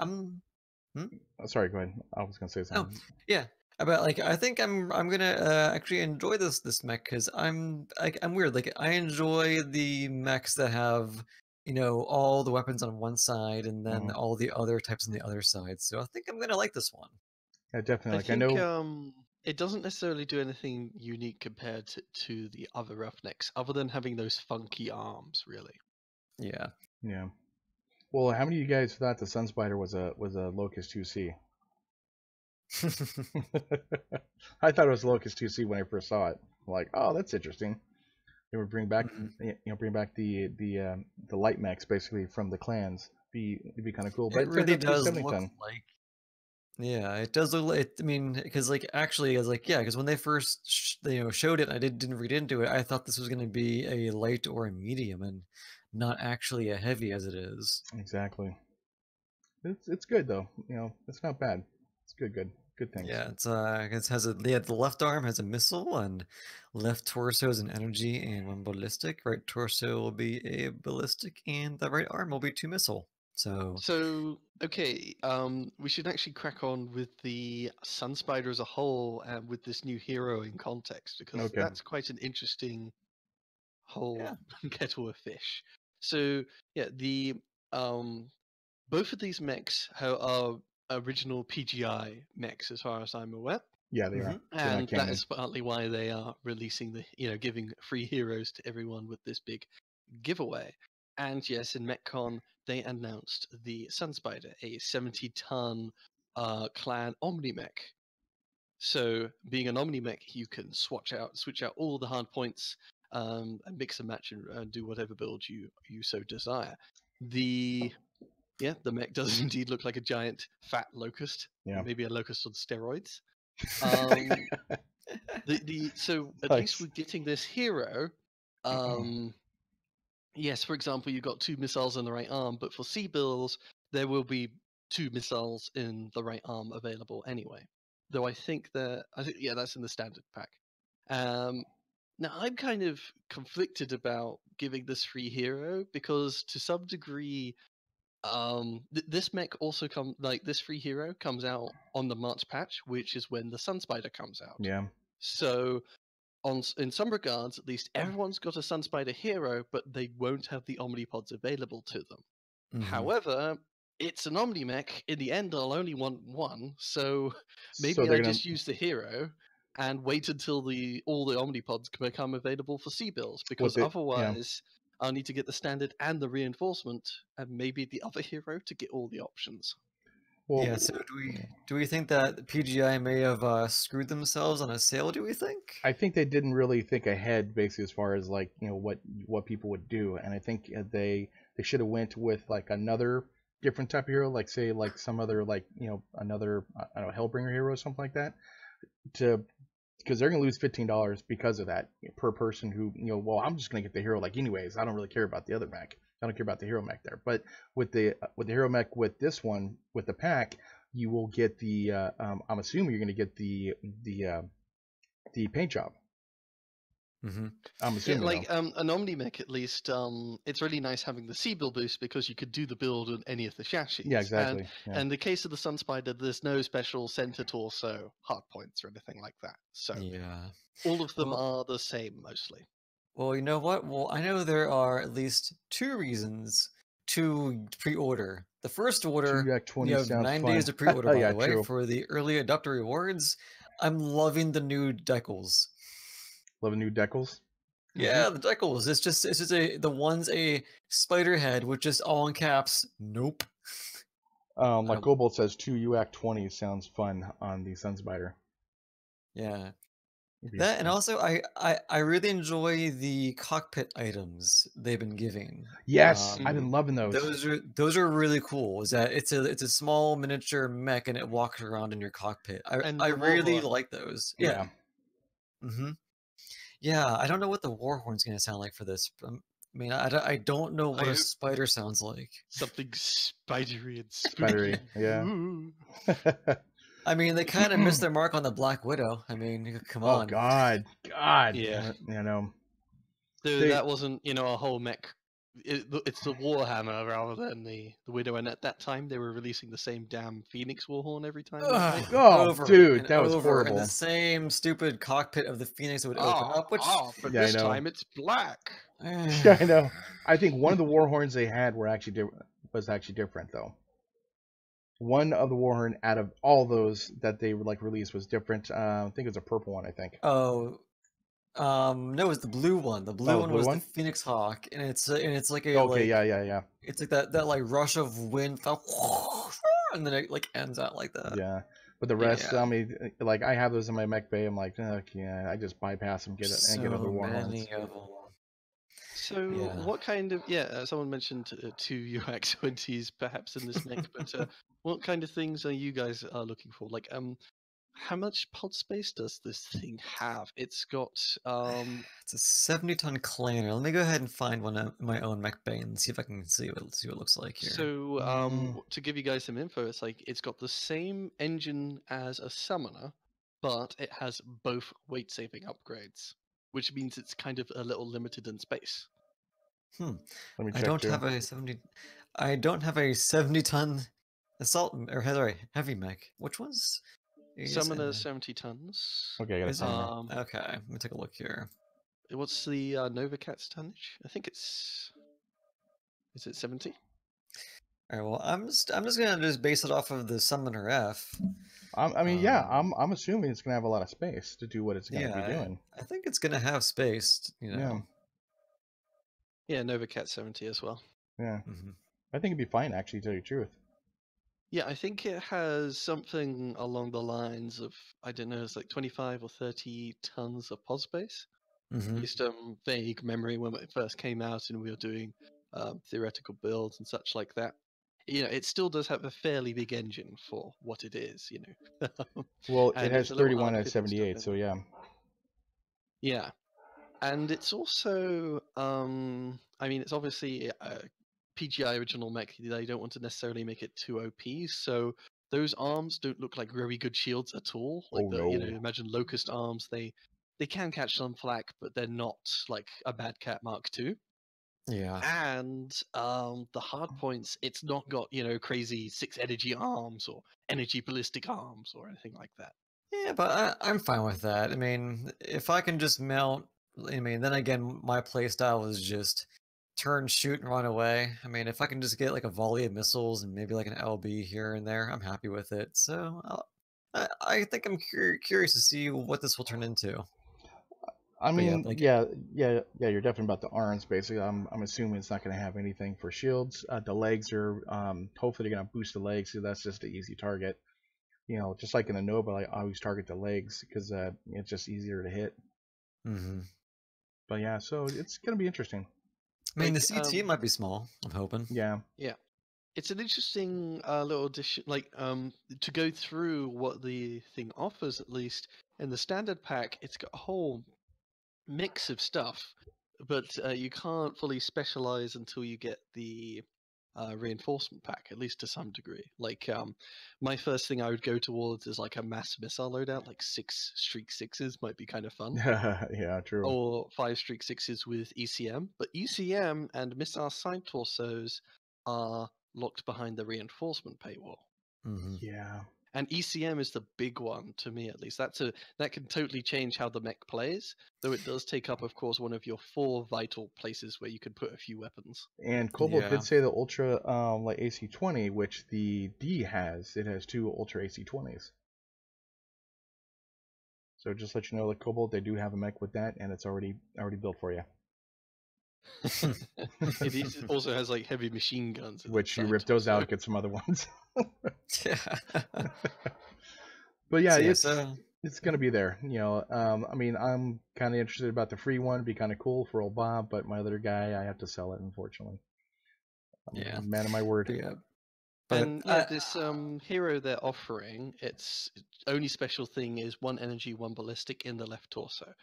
hmm? Oh, sorry, go ahead. I was gonna say Oh, something. yeah. But like I think I'm gonna actually enjoy this mech because I'm weird. Like I enjoy the mechs that have all the weapons on one side and then Mhm. all the other types on the other side. So I think I'm gonna like this one. Yeah, definitely. I Like I think know. it doesn't necessarily do anything unique compared to the other Roughnecks, other than having those funky arms, really. Yeah. Yeah. Well, how many of you guys thought the Sun Spider was a Locust 2C? I thought it was Locust 2C when I first saw it. Like, oh, that's interesting. They would bring back, Mhm. bring back the light mechs basically from the clans. It'd be kind of cool. But It it turns really out to be does 70 look ton. like, yeah, it does look like, I mean, because like actually, I was like, yeah, because when they first showed it, and I didn't read into it. I thought this was going to be a light or a medium, and not actually a heavy as it is. Exactly. It's good though. It's not bad. It's good things. Yeah, it has the left arm has a missile, and left torso is an energy and 1 ballistic. Right torso will be a ballistic, and the right arm will be 2 missile. So So, okay, we should actually crack on with the Sun Spider as a whole and with this new hero in context, because Okay. that's quite an interesting whole yeah. kettle of fish. So, yeah, the both of these mechs are original PGI mechs, as far as I'm aware. Yeah, they are. Mhm. They're not And that canon. is partly why they are releasing giving free heroes to everyone with this big giveaway. And yes, in MechCon, they announced the Sun Spider, a 70-ton clan Omni-Mech. So, being an Omni-Mech, you can switch out all the hard points. and mix and match and do whatever build you so desire. The mech does indeed look like a giant fat locust, maybe a locust on steroids. So at least we're getting this hero. Yes, for example, you've got 2 missiles in the right arm, but for C-bills, there will be 2 missiles in the right arm available anyway. Though I think that's in the standard pack. Now I'm kind of conflicted about giving this free hero because to some degree, this mech also this free hero comes out on the March patch, which is when the Sun Spider comes out. Yeah. So in some regards, at least, everyone's got a Sun Spider hero, but they won't have the Omnipods available to them. However, it's an Omni-Mech. In the end, I'll only want one, so maybe I just use the hero and wait until all the Omnipods can become available for C-bills, because otherwise I'll need to get the standard and the reinforcement, and maybe the other hero to get all the options. Well, yeah, so do we think that PGI may have screwed themselves on a sale, do we think? I think they didn't really think ahead, basically, as far as like, what people would do. And I think they should have went with like another different type of hero, like say like some other like, another, I don't know, Hellbringer hero or something like that, because they're going to lose $15 because of that per person who, well, I'm just going to get the hero like anyways. I don't really care about the other mech. I don't care about the hero mech there. But with the hero mech with this one, with the pack, you will get the I'm assuming you're going to get the paint job. I'm assuming an Omni mech at least. It's really nice having the C-bill boost because you could do the build on any of the chassis. Yeah, exactly. And in the case of the Sun Spider, there's no special center torso hard points or anything like that. So all of them are the same mostly. Well, you know what? Well, I know there are at least 2 reasons to pre-order. The first order, you have 9 days to pre-order, by the way, for the early adopter rewards. I'm loving the new decals. Loving new decals? Yeah, the decals. It's just the one's a spider head with just all in caps. Nope. Like Gobold says, 2 UAC 20 sounds fun on the Sun Spider. Yeah. That, and also I really enjoy the cockpit items they've been giving. Yes, I've been loving those. Those are really cool. Is that it's a small miniature mech and it walks around in your cockpit. I really like those. Yeah. Yeah, I don't know what the Warhorn's gonna sound like for this. I mean, I don't know what a spider sounds like. Something spidery and spooky. Yeah. I mean, they kind of missed their mark on the Black Widow. I mean, come on. Oh God. Yeah. Dude, that wasn't, a whole mech. It's the Warhammer rather than the Widow. And at that time, they were releasing the same damn Phoenix Warhorn every time. Dude, that was horrible. And the same stupid cockpit of the Phoenix that would open up. But this time it's black. Yeah, I know. I think one of the Warhorns they had was actually different though. One of the Warhorn out of all those that they released was different. I think it was a purple one. I think. Oh, no, it was the blue one. The blue one was the Phoenix Hawk, and it's like a yeah. It's like that like rush of wind, and then it like ends out like that. Yeah, but the rest, I mean, like I have those in my mech bay. I'm like, I just bypass them, get other Warhorns. So what kind of someone mentioned 2 UX20s perhaps in this mech, but what kind of things are you guys looking for? Like how much pod space does this thing have? It's got it's a 70-ton clanner. Let me go ahead and find one of my own mech bay and see if I can see what it looks like here. So to give you guys some info, it's got the same engine as a summoner, but it has both weight saving upgrades, which means it's kind of a little limited in space. I don't have a 70-ton assault or heavy mech. Which one's summoner 70 tons? Okay, I got okay, let me take a look here. What's the Nova Cat's tonnage? I think is it 70? All right, well, I'm just gonna base it off of the summoner F. I'm assuming it's gonna have a lot of space to do what it's gonna be doing. I think it's gonna have space, Yeah, Nova Cat 70 as well. Yeah. I think it'd be fine, actually, to tell you the truth. Yeah, I think it has something along the lines of, I don't know, it's like 25 or 30 tons of pod space. Mhm. At least vague memory when it first came out and we were doing theoretical builds and such like that. It still does have a fairly big engine for what it is, Well, it and it's has a little 31 hard out of fitting stuff 78, in. so yeah. Yeah, and it's also, I mean, it's obviously a PGI original mech. They don't want to necessarily make it too OP, so those arms don't look like very good shields at all. Like Oh no. imagine Locust arms. They can catch some flak, but they're not like a Bad Cat Mark II. Yeah. And the hard points, it's not got crazy 6 energy arms or energy ballistic arms or anything like that. Yeah, but I'm fine with that. I mean, if I can just mount, I mean, then again, my playstyle is just turn, shoot, and run away. I mean, if I can just get like a volley of missiles and maybe like an LB here and there, I'm happy with it. So I think I'm curious to see what this will turn into. I But yeah, mean, like, yeah, you're definitely about the arms, basically. I'm assuming it's not going to have anything for shields. The legs are, hopefully they're going to boost the legs, so that's just an easy target. Just like in the Nova, I always target the legs because it's just easier to hit. mm-hmm. But yeah, so it's going to be interesting. I mean, Like, the CT might be small, I'm hoping. Yeah. Yeah. It's an interesting little addition, like to go through what the thing offers. At least in the standard pack, it's got a whole mix of stuff, but you can't fully specialize until you get the reinforcement pack, at least to some degree. Like my first thing I would go towards is like a mass missile loadout, like 6 streak 6s might be kind of fun. Yeah, true. Or 5 streak 6s with ECM, but ECM and missile side torsos are locked behind the reinforcement paywall. Mm-hmm. Yeah. And ECM is the big one to me, at least. That can totally change how the mech plays, though it does take up, of course, one of your 4 vital places where you can put a few weapons. And Cobalt Yeah. did say the Ultra like AC-20, which the D has. It has 2 Ultra AC-20s. So just let you know, like Cobalt, they do have a mech with that, and it's already built for you. It also has like heavy machine guns. Which you rip those out, get some other ones. Yeah. But yeah, So, it's gonna be there. I mean, I'm kind of interested about the free one. It'd be kind of cool for old Bob, but my other guy, I have to sell it, unfortunately. yeah. Man of my word. But yeah. But And this hero they're offering, its only special thing is 1 energy, 1 ballistic in the left torso.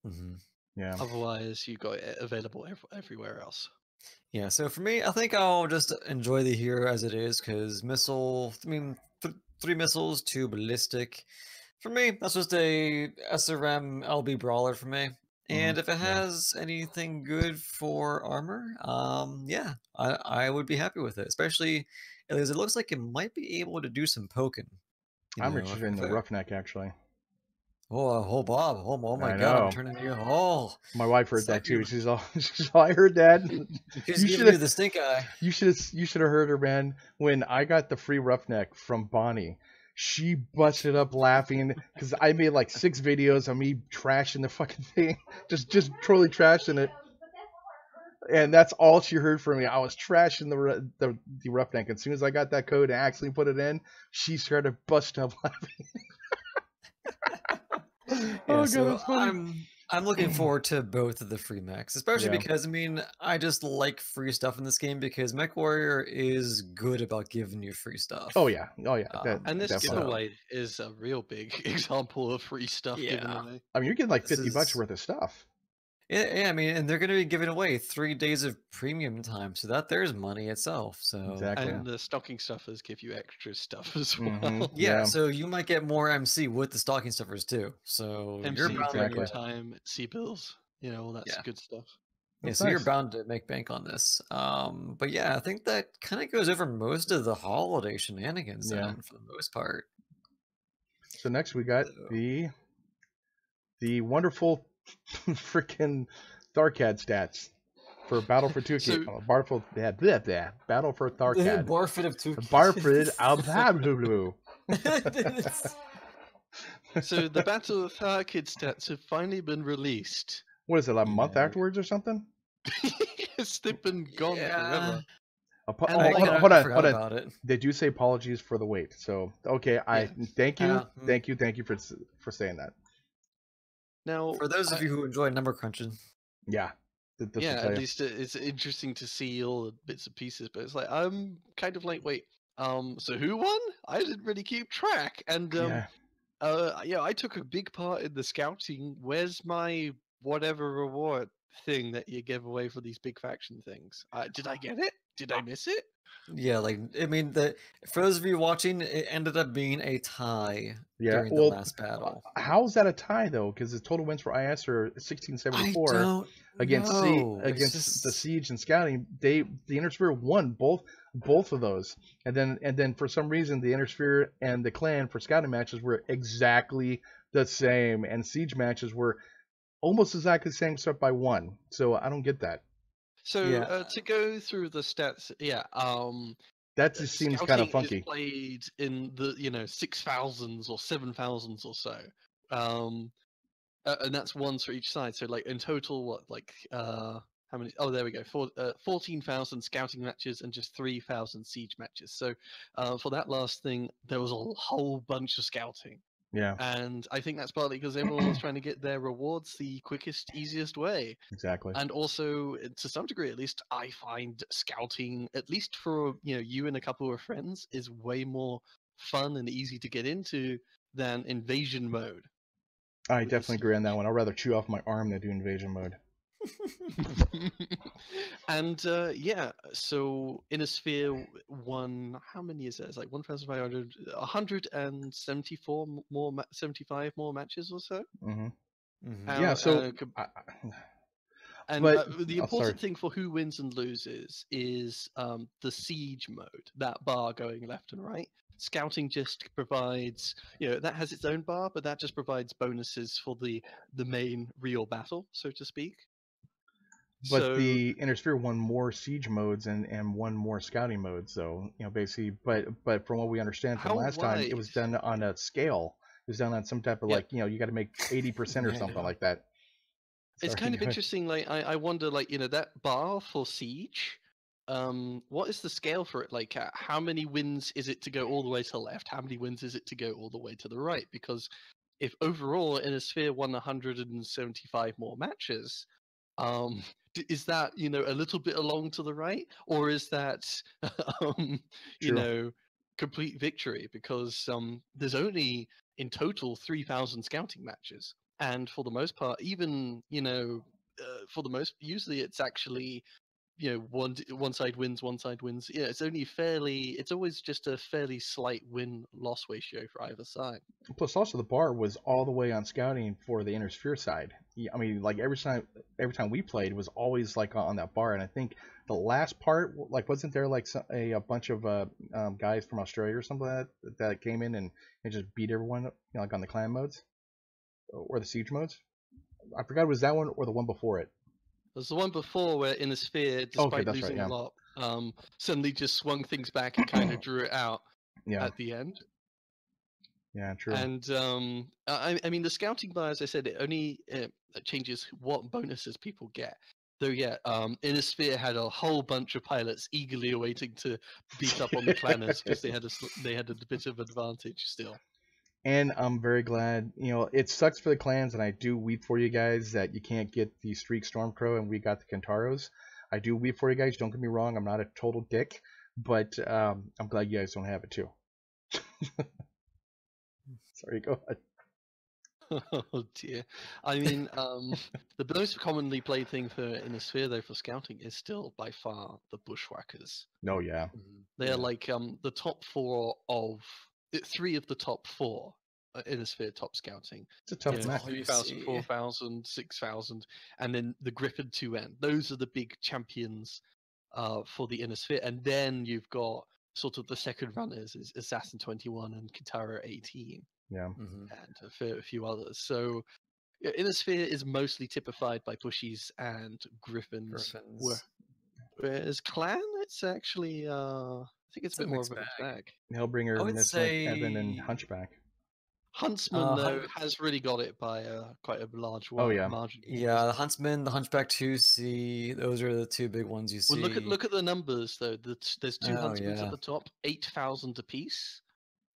mm-hmm. Yeah. Otherwise, you got it available everywhere else. Yeah, so for me, I think I'll just enjoy the hero as it is, because three missiles, 2 ballistic. For me, that's just a SRM LB brawler for me. And if it has anything good for armor, yeah, I would be happy with it. Especially because it looks like it might be able to do some poking. I'm interested in the roughneck, actually. Oh, Bob! Oh my I God! know. I'm turning you. Oh, My wife heard it's that like too. you- She's all, I heard that. She's You giving should you the stink eye. You should have heard her, man. When I got the free roughneck from Bonnie, she busted up laughing because I made like 6 videos of me trashing the fucking thing, just totally trashing it. And that's all she heard from me. I was trashing the roughneck. As soon as I got that code and actually put it in, she started busting up laughing. Yeah, Oh so god, that's funny. I'm looking forward to both of the free mechs, especially Yeah. because I mean I just like free stuff in this game because MechWarrior is good about giving you free stuff. Oh yeah. And this definitely. giveaway is a real big example of free stuff given Yeah. away. I mean, you're getting like This $50 is- worth of stuff. Yeah, I mean, and they're going to be giving away 3 days of premium time, so there's money itself. So Exactly. And the stocking stuffers give you extra stuff as Mhm. well. yeah, so you might get more MC with the stocking stuffers too. So MC, you're bound Exactly. premium time, C-bills, all that's Yeah. good stuff. Yeah, That's so you're nice. bound to make bank on this. But yeah, I think that kind of goes over most of the holiday shenanigans then, for the most part. So next we got the wonderful freaking Tharkad stats for Battle for Tukey. Battle for Tharkad. Barfit of two. Barfrid Alphablu. So the Battle of Tharkad stats have finally been released. What is it, like a month Yeah. afterwards or something? Yes, they've been gone forever. Hold I forgot on. about it. They do say apologies for the wait. So okay, thank you for saying that. Now, For those of you who enjoy number crunching, Yeah. This will yeah, tell at you. least it's interesting to see all the bits and pieces. But it's like I'm kind of like, wait, so who won? I didn't really keep track, and Yeah. yeah, I took a big part in the scouting. Where's my whatever reward thing that you give away for these big faction things? Did I get it? Did I miss it? yeah, like I mean, for those of you watching, it ended up being a tie Yeah. during the Well, last battle. how's that a tie though? Because the total wins for IS are I 1674 don't against know. against the Siege and Scouting. The Inner won both of those, and then for some reason the Inner and the Clan for Scouting matches were exactly the same, and Siege matches were almost exactly the same, except by one. So I don't get that. So Yeah. to go through the stats, yeah, That just seems kind of scouting is funky. played in the 6,000s or 7,000s or so, and that's ones for each side. So like in total, what how many? Oh, there we go. 14,000 scouting matches and just 3,000 siege matches. So for that last thing, there was a whole bunch of scouting. Yeah, And I think that's partly because everyone was trying to get their rewards the quickest, easiest way. exactly. And also, to some degree at least, I find scouting, at least for you and a couple of friends, is way more fun and easy to get into than invasion mode. I with definitely the agree on that one. I'd rather chew off my arm than do invasion mode. And yeah, so Inner Sphere won. How many is that? It's like 1,500, 174 more, 75 more matches or so. Hmm. Mhm. Yeah. So, And but the important thing for who wins and loses is the siege mode, that bar going left and right. Scouting just provides, that has its own bar, but that just provides bonuses for the main real battle, so to speak. But So the Inner won more siege modes and won more scouting modes, though. Basically, but from what we understand from how last time, it was wide? done on a scale. It was done on some type of Yeah. you got to make 80% or Yeah, I something know. like that. It's Sorry, kind of go ahead. interesting. Like I wonder, like that bar for siege. What is the scale for it? Like, how many wins is it to go all the way to the left? How many wins is it to go all the way to the right? Because if overall Inner Sphere won 175 more matches, is that a little bit along to the right, or is that True. complete victory? Because there's only in total 3,000 scouting matches, and for the most part, even for the most, usually it's actually one side wins, one side wins. Yeah, it's always just a fairly slight win-loss ratio for either side. Plus, also the bar was all the way on scouting for the Inner side. I mean, like every time we played, it was always like on that bar. And I think the last part, like, wasn't there like a bunch of guys from Australia or something like that came in and just beat everyone, like on the clan modes or the siege modes? I forgot it was that one or the one before it. There's the one before where Inner Sphere, Okay, despite that's right. losing Yeah. a lot, suddenly just swung things back and kind of drew it out Yeah. at the end. Yeah. True. And I mean, the scouting bar, as I said, it only changes what bonuses people get. Though, yeah, Inner Sphere had a whole bunch of pilots eagerly awaiting to beat up on the clanners because they had a bit of advantage still. And I'm very glad, it sucks for the clans, and I do weep for you guys that you can't get the Streak Stormcrow and we got the Kentaros. I do weep for you guys, don't get me wrong, I'm not a total dick, but I'm glad you guys don't have it too. Sorry, go ahead. Oh dear. I mean, the most commonly played thing for Inner Sphere, though, for scouting is still by far the Bushwhackers. No, yeah. They are like the top three of the top four Inner Sphere top scouting. It's a tough match. 3,000, 4,000, 6,000, and then the Griffin 2N. Those are the big champions for the Inner Sphere. And then you've got sort of the second runners is Assassin 21 and Kitara 18. Yeah. And a few others. So Inner Sphere is mostly typified by Bushies and Griffins. Whereas Clan, it's actually I think it's a bit more of a mixed bag. Hellbringer, Mistlight, Evan, and Hunchback. Huntsman, though, has really got it by quite a large margin. Yeah, the Huntsman, the Hunchback 2C, those are the two big ones you see. Well, look at the numbers, though. There's two Huntsmans at yeah. the top, 8,000 apiece.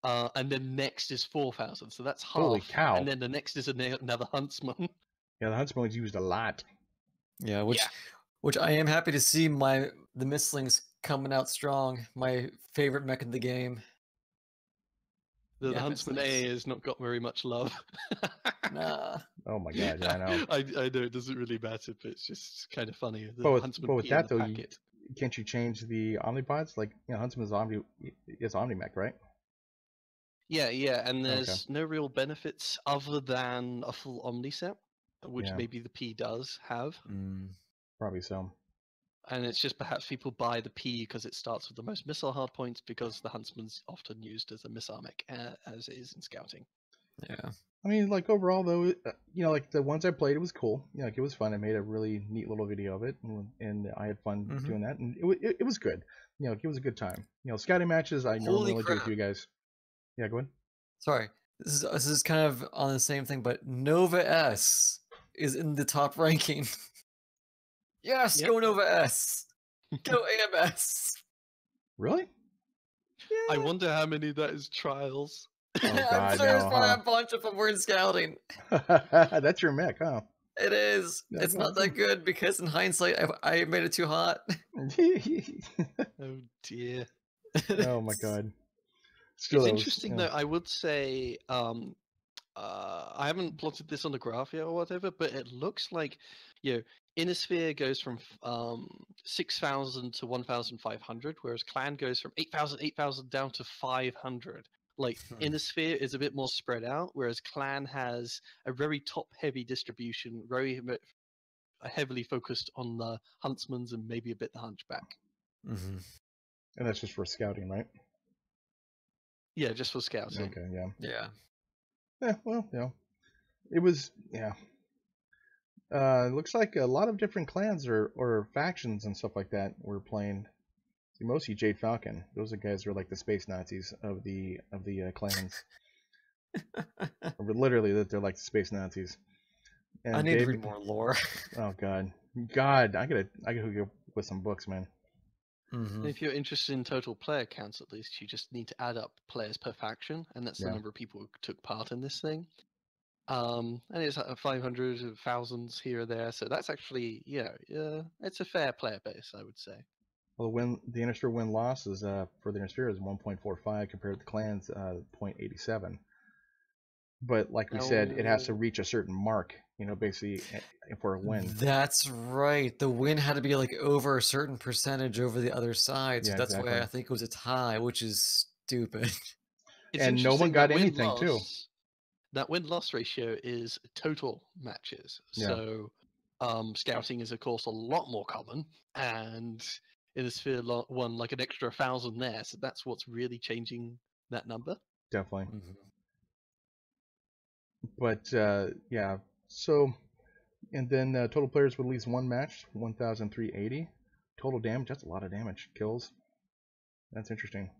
and then next is 4,000. So that's half. Holy cow. And then the next is another huntsman. Yeah, the huntsman was used a lot. Yeah, which I am happy to see the Mistlings coming out strong. My favorite mech in the game. The huntsman A has not got very much love. Nah. Oh my god, yeah, I know. I know it doesn't really matter, but it's just kind of funny. The But with P that in though, the packet. can't you change the Omnipods? Like, Huntsman is Omni-Mech, right? Yeah, and there's no real benefits other than a full Omni set, which maybe the P does have. Probably so. And it's just perhaps people buy the P because it starts with the most missile hardpoints, because the Huntsman's often used as a missile mech, as it is in scouting. Yeah. I mean, like, overall though, like the ones I played, it was cool. Like, it was fun. I made a really neat little video of it, and I had fun doing that, and it was good. It was a good time. Scouting matches I normally do with you guys. Yeah, go ahead. Sorry, this is kind of on the same thing, but Nova S is in the top ranking. Yes, go Nova S. Go AMS. Really? Yeah. I wonder how many of that is trials. Oh, God, I'm sure there's probably a bunch of them were in scouting. That's your mech, huh? It is. It's not that good because in hindsight, I made it too hot. Oh dear. Oh my god. Still, it's interesting though. I would say I haven't plotted this on the graph yet or whatever, but it looks like Inner Sphere goes from 6,000 to 1,500, whereas Clan goes from 8,000 down to 500. Like Inner Sphere is a bit more spread out, whereas Clan has a very top-heavy distribution, very heavily focused on the Huntsmans and maybe a bit the Hunchback. And that's just for scouting, right? Yeah, just for scouting. Okay, yeah. Yeah. Yeah, well, it was, it looks like a lot of different clans or factions and stuff like that were playing. Mostly Jade Falcon. Those are guys who are like the space Nazis of the clans. Literally, they're like the space Nazis. And I need to read more lore. Oh god, I gotta hook you up with some books, man. If you're interested in total player counts, at least you just need to add up players per faction, and that's the number of people who took part in this thing. And it's 500 thousands here or there, so that's actually it's a fair player base, I would say. Well, the Inner Sphere win-loss is for the Inner Sphere is 1.45 compared to the Clans 0.87. But like we said, it has to reach a certain mark, basically for a win. That's right. The win had to be like over a certain percentage over the other side, so that's why I think it was a tie, which is stupid. And no one got anything too. That win-loss ratio is total matches. So scouting is of course a lot more common, and Inner Sphere won like an extra 1,000 there, so that's what's really changing that number. Definitely. But yeah, so and then total players with at least one match, 1,380. Total damage, that's a lot of damage. Kills. That's interesting.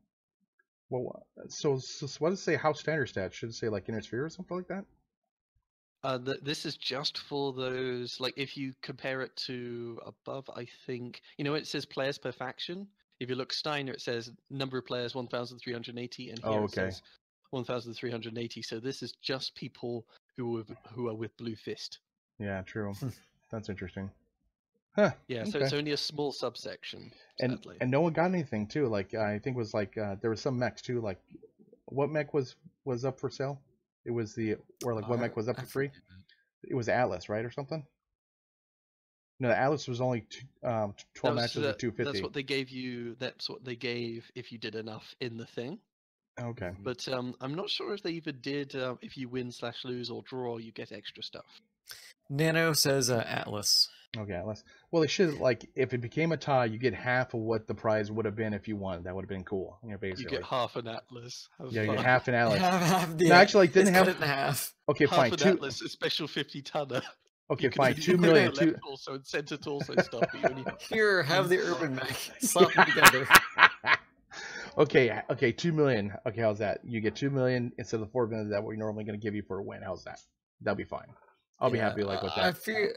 Well, so what does it say? House standard stats? Should it say like Inner Sphere or something like that? This is just for those, like if you compare it to above, I think, it says players per faction. If you look Steiner, it says number of players 1,380, and here it says 1,380. So this is just people who are with Blue Fist. Yeah, true. That's interesting. Huh. Yeah, so it's only a small subsection. Sadly. And no one got anything too. Like I think it was like there was some mechs too. Like what mech was up for sale? It was what mech was up for free? It was Atlas, right, or something? No, the Atlas was only 12 matches at 250. That's what they gave you. That's what they gave if you did enough in the thing. Okay. But I'm not sure if they even did. If you win/lose or draw, you get extra stuff. Nano says Atlas. Okay, Atlas. Well, they should if it became a tie, you get half of what the prize would have been if you won. That would have been cool. Basically. You get half an Atlas. You get half an Atlas. No, actually, didn't have it in half. Okay, half fine. Half an Atlas, a special 50-tonner. Okay, fine. 2 million. Also, and sent it also stuff. Here, have the urban mech. Slap them together. Okay, 2 million. Okay, how's that? You get 2 million instead of the 4 million that we're normally going to give you for a win. How's that? That'll be fine. I'll be happy with that.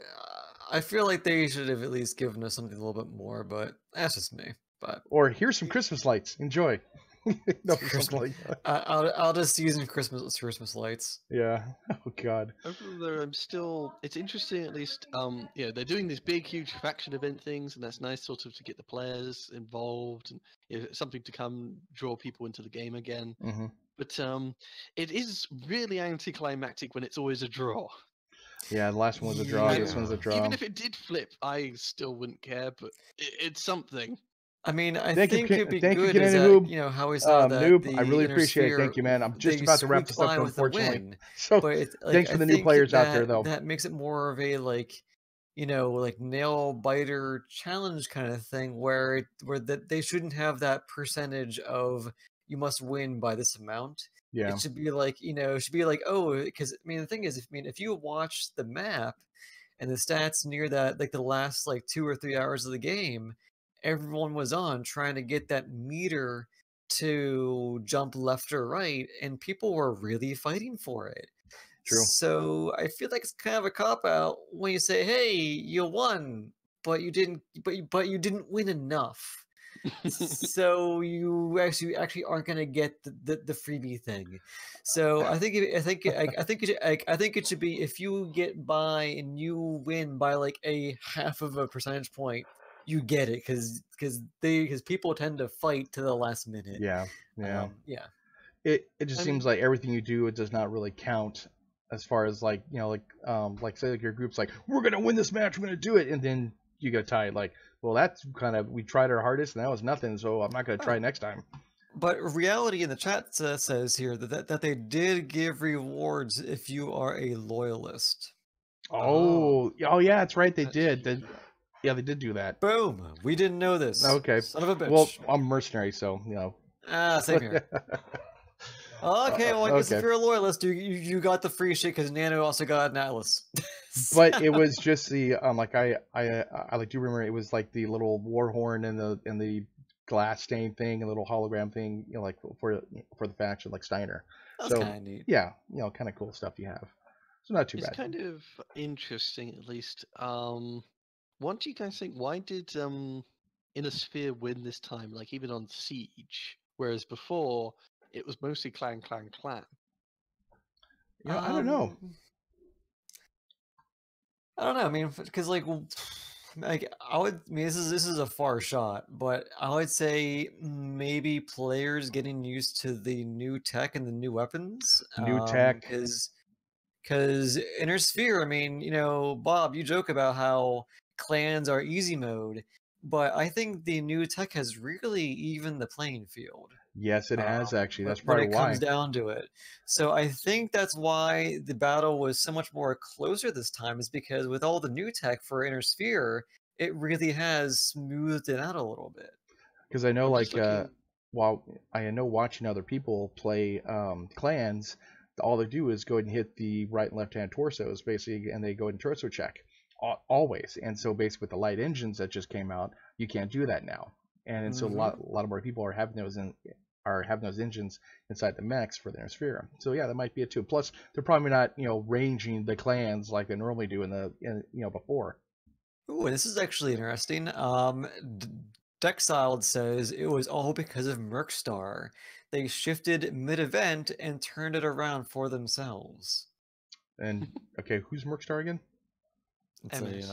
I feel like they should have at least given us something a little bit more, but that's just me. But or here's some Christmas lights. Enjoy. No, something like that. I'll just use in Christmas lights. Yeah. Oh God. Although I'm still, it's interesting at least. Yeah, they're doing these big, huge faction event things, and that's nice, sort of, to get the players involved and something to come draw people into the game again. Hmm. But it is really anticlimactic when it's always a draw. Yeah, the last one was a draw. Yeah. This one's a draw. Even if it did flip, I still wouldn't care. But it's something. I mean, I Thank you, think it'd be thank you, good is Canadian that, Noob. how we saw that Noob, the I really Inner appreciate it. Sphere, Thank you, man. I'm just they about to wrap squeaked this up, by with a unfortunately. win. So But it's, thanks for the new think players out there, that though. that makes it more of a nail biter challenge kind of thing where they shouldn't have that percentage of you must win by this amount. Yeah. It should be oh, because I mean the thing is, if you watch the map and the stats near that, like the last 2 or 3 hours of the game, everyone was on trying to get that meter to jump left or right, and people were really fighting for it. True. So I feel like it's kind of a cop out when you say, "Hey, you won, but you didn't, but you didn't win enough." So you actually aren't going to get the freebie thing. So I think it should be, if you get by and you win by a half of a percentage point, you get it, because people tend to fight to the last minute. Yeah. It just seems like everything you do, it does not really count as far as say your group's like, we're gonna win this match, we're gonna do it, and then you get tied. Well, that's kind of, we tried our hardest and that was nothing, so I'm not gonna try next time. But reality in the chat says here that they did give rewards if you are a loyalist. Oh yeah, that's right. They did. They did do that. Boom. We didn't know this. Okay. Son of a bitch. Well, I'm a mercenary, so same here. Okay, well, I guess if you're a loyalist, you got the free shit because Nano also got an Atlas. But it was just the I do remember it was like the little war horn and the glass stain thing, a little hologram thing, for the faction, like Steiner. That's kind of neat. Yeah, kind of cool stuff you have. So not too bad. It's kind of interesting, at least. What do you guys think? Why did Inner Sphere win this time? Even on Siege, whereas before it was mostly clan. Yeah, I don't know. I don't know. I mean, because I mean, this is a far shot, but I would say maybe players getting used to the new tech and the new weapons. New tech. Because Inner Sphere, I mean, Bob, you joke about how clans are easy mode, but I think the new tech has really evened the playing field. Yes, it has, actually. That's probably why. When it comes down to it. So I think that's why the battle was so much more closer this time, is because with all the new tech for Inner Sphere, it really has smoothed it out a little bit. Because I know, while I know watching other people play clans, all they do is go ahead and hit the right and left-hand torsos, basically, and they go ahead and torso check. Always. And so basically with the light engines that just came out, you can't do that now. And so a lot of more people are having those engines inside the mechs for the Inner Sphere. So yeah, that might be it too. Plus, they're probably not ranging the clans like they normally do before. Ooh, this is actually interesting. Dexiled says it was all because of Mercstar. They shifted mid-event and turned it around for themselves. And okay, who's Mercstar again? It's MS.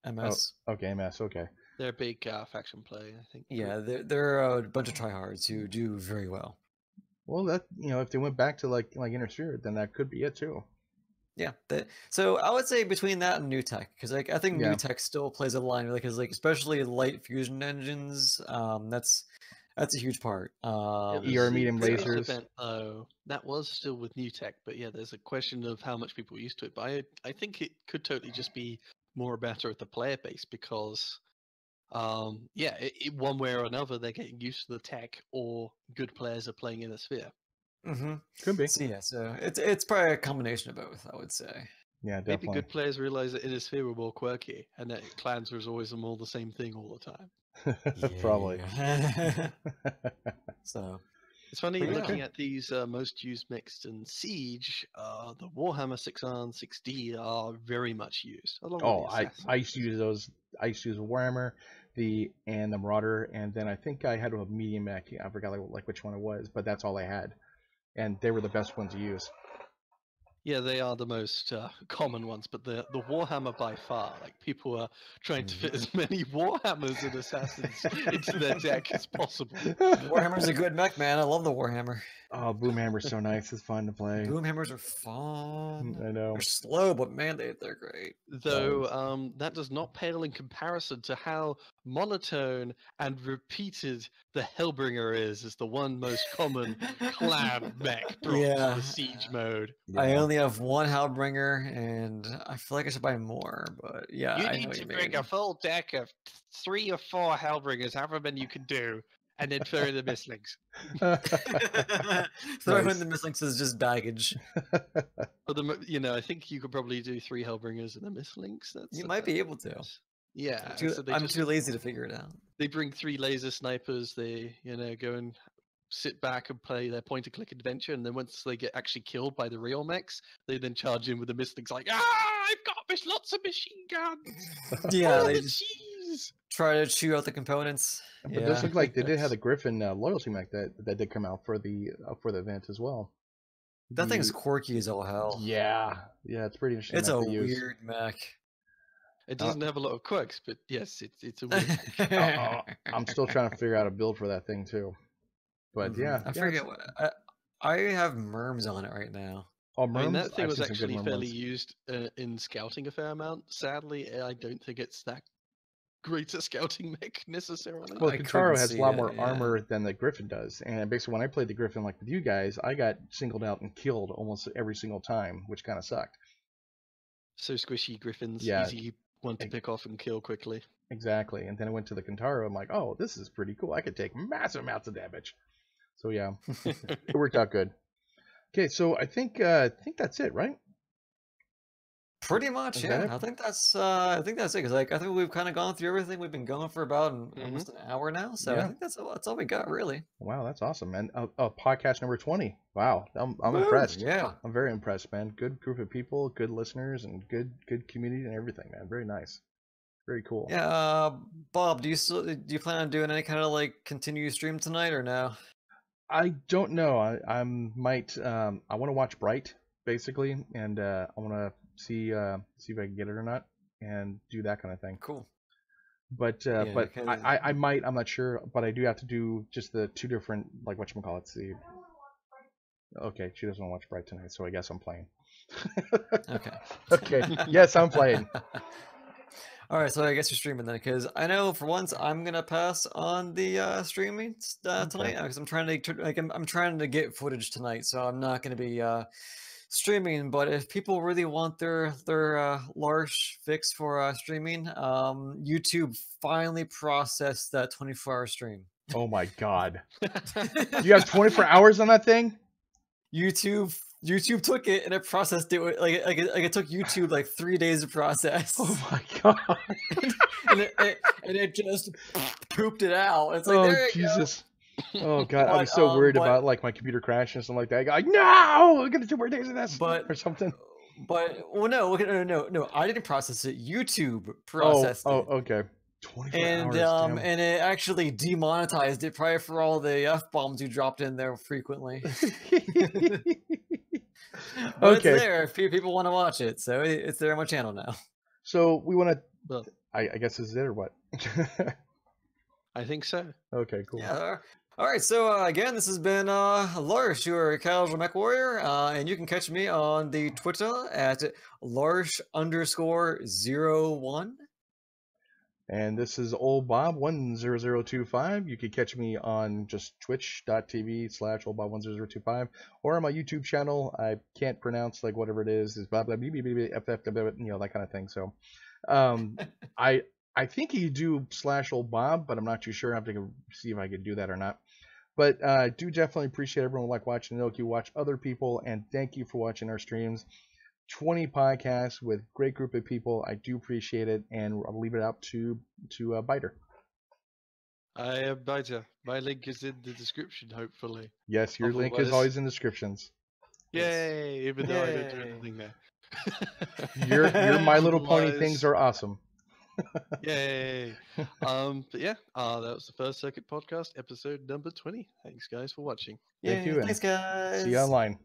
MS. Oh, okay, MS. Okay. They're a big faction play, I think. Yeah, they're a bunch of tryhards who do very well. Well, that if they went back to like Inner Sphere, then that could be it too. Yeah, so I would say between that and new tech, because I think new tech still plays a line, because especially light fusion engines, that's a huge part. ER medium lasers. Event, though, that was still with new tech, but yeah, there's a question of how much people are used to it. But I think it could totally just be more better at the player base, because one way or another, they're getting used to the tech, or good players are playing in a sphere. Mm-hmm. Could be. So it's probably a combination of both, I would say. Yeah, definitely. Maybe good players realize that in a sphere were more quirky, and that clans was always all the same thing all the time. Probably. So it's funny looking at these most used mechs in Siege. The Warhammer 6R and 6D are very much used. I used to use those. I used to use Warhammer. the Marauder, and then I think I had a medium mech. I forgot like which one it was, but that's all I had, and they were the best ones to use. Yeah, they are the most common ones, but the Warhammer by far, like people are trying to fit as many Warhammers and Assassins into their deck as possible. Warhammer's a good mech, man. I love the Warhammer. Oh, Boomhammer's so nice. It's fun to play. Boomhammers are fun. I know. They're slow, but man, they're great. Though that does not pale in comparison to how monotone and repeated the Hellbringer is as the one most common clan mech brought to the siege mode. Yeah. I only have one Hellbringer, and I feel like I should buy more, but yeah, You I know need what to you bring mean. a full deck of 3 or 4 Hellbringers, however many you can do, and then throw the Mistlings. Throwing in the Mistlings is just baggage. But I think you could probably do 3 Hellbringers and the Mistlings. You might be able to. Yeah, I'm too lazy to figure it out. They bring 3 laser snipers. They go and sit back and play their point-and-click adventure, and then once they get actually killed by the real mechs, they then charge in with the Mistlings like, I've got lots of machine guns. Yeah, they the just cheese. try to chew out the components. But this looked like they did have the Griffin loyalty mech that did come out for the event as well. That thing's quirky as all hell. Yeah, it's pretty interesting. It's a weird mech. It doesn't have a lot of quirks, but yes, it's a weird. I'm still trying to figure out a build for that thing too. But yeah, I forget what I have Merms on it right now. Oh, I mean, Merms? that thing I've was seen some good actually Merm fairly ones. used in scouting a fair amount. Sadly, I don't think it's that great at scouting mech necessarily. Well, I Kintaro couldn't has a see lot it, more yeah. armor than the Griffin does, and basically when I played the Griffin like with you guys, I got singled out and killed almost every single time, which kind of sucked. So squishy Griffins, Yeah. easy one to pick off and kill quickly. Exactly, and then I went to the Kintaro. I'm like, oh, this is pretty cool. I could take massive amounts of damage. So yeah, it worked out good. Okay, so I think that's it, right? Pretty much, Is yeah. that it? I think that's it. Because I think we've kind of gone through everything. We've been going for about almost an hour now, so Yeah. I think that's all we got, really. Wow, that's awesome, man. Podcast number 20. Wow, I'm Woo, impressed. yeah. I'm very impressed, man. Good group of people, good listeners, and good community and everything, man. Very nice. Very cool. Yeah, Bob, do you plan on doing any kind of like continue stream tonight or no? I don't know. I might. I want to watch Bright basically, and I want to see if I can get it or not, and do that kind of thing. Cool. But Yeah, but 'cause- I might. I'm not sure. But I do have to do just the 2 different, like, whatchamacallit. See. Okay, she doesn't want to watch Bright tonight, so I guess I'm playing. Okay. Okay. Yes, I'm playing. All right, so I guess you're streaming then, because I know for once I'm gonna pass on the streaming tonight because I'm trying to I'm trying to get footage tonight, so I'm not gonna be streaming. But if people really want their large fix for streaming, YouTube finally processed that 24-hour stream. Oh my god. You have 24 hours on that thing? YouTube took it and it processed it like it took YouTube like 3 days to process. Oh my god. and it just pooped it out. It's like, Oh there you go. Jesus. Oh god, I'd be But, so worried but- about like my computer crashing and something like that. I go like, no, I'm gonna do more days of this But- or something. But well, no, I didn't process it. YouTube processed Oh, it, okay. 24 and hours. damn. and it actually demonetized it probably for all the f-bombs you dropped in there frequently. But Okay. it's there if people want to watch it, so it's there on my channel now. So we want to. Well, I guess this is it or what? I think so. Okay, cool. Yeah. All right. So again, this has been Lars, your casual mech warrior, and you can catch me on the Twitter at Lars_01. And this is old Bob 10025. You can catch me on just twitch.tv/oldbob10025 or on my YouTube channel. I can't pronounce like whatever it is blah blah blah blah blah blah, that kind of thing. So I think you do /oldbob, but I'm not too sure. I have to see if I can do that or not. But I do definitely appreciate everyone like watching the Noki, watch other people, and thank you for watching our streams. 20 podcasts with great group of people. I do appreciate it, and I'll leave it up to Biter. I am Biter. My link is in the description, hopefully. Yes, your link is Otherwise- always in descriptions. Yay! Even though I don't do Yay. anything there. Your My Little Pony Otherwise- things are awesome. Yay! But yeah, that was the First Circuit Podcast, episode number 20. Thanks, guys, for watching. Yeah, Thank you, and thanks, guys. see you online.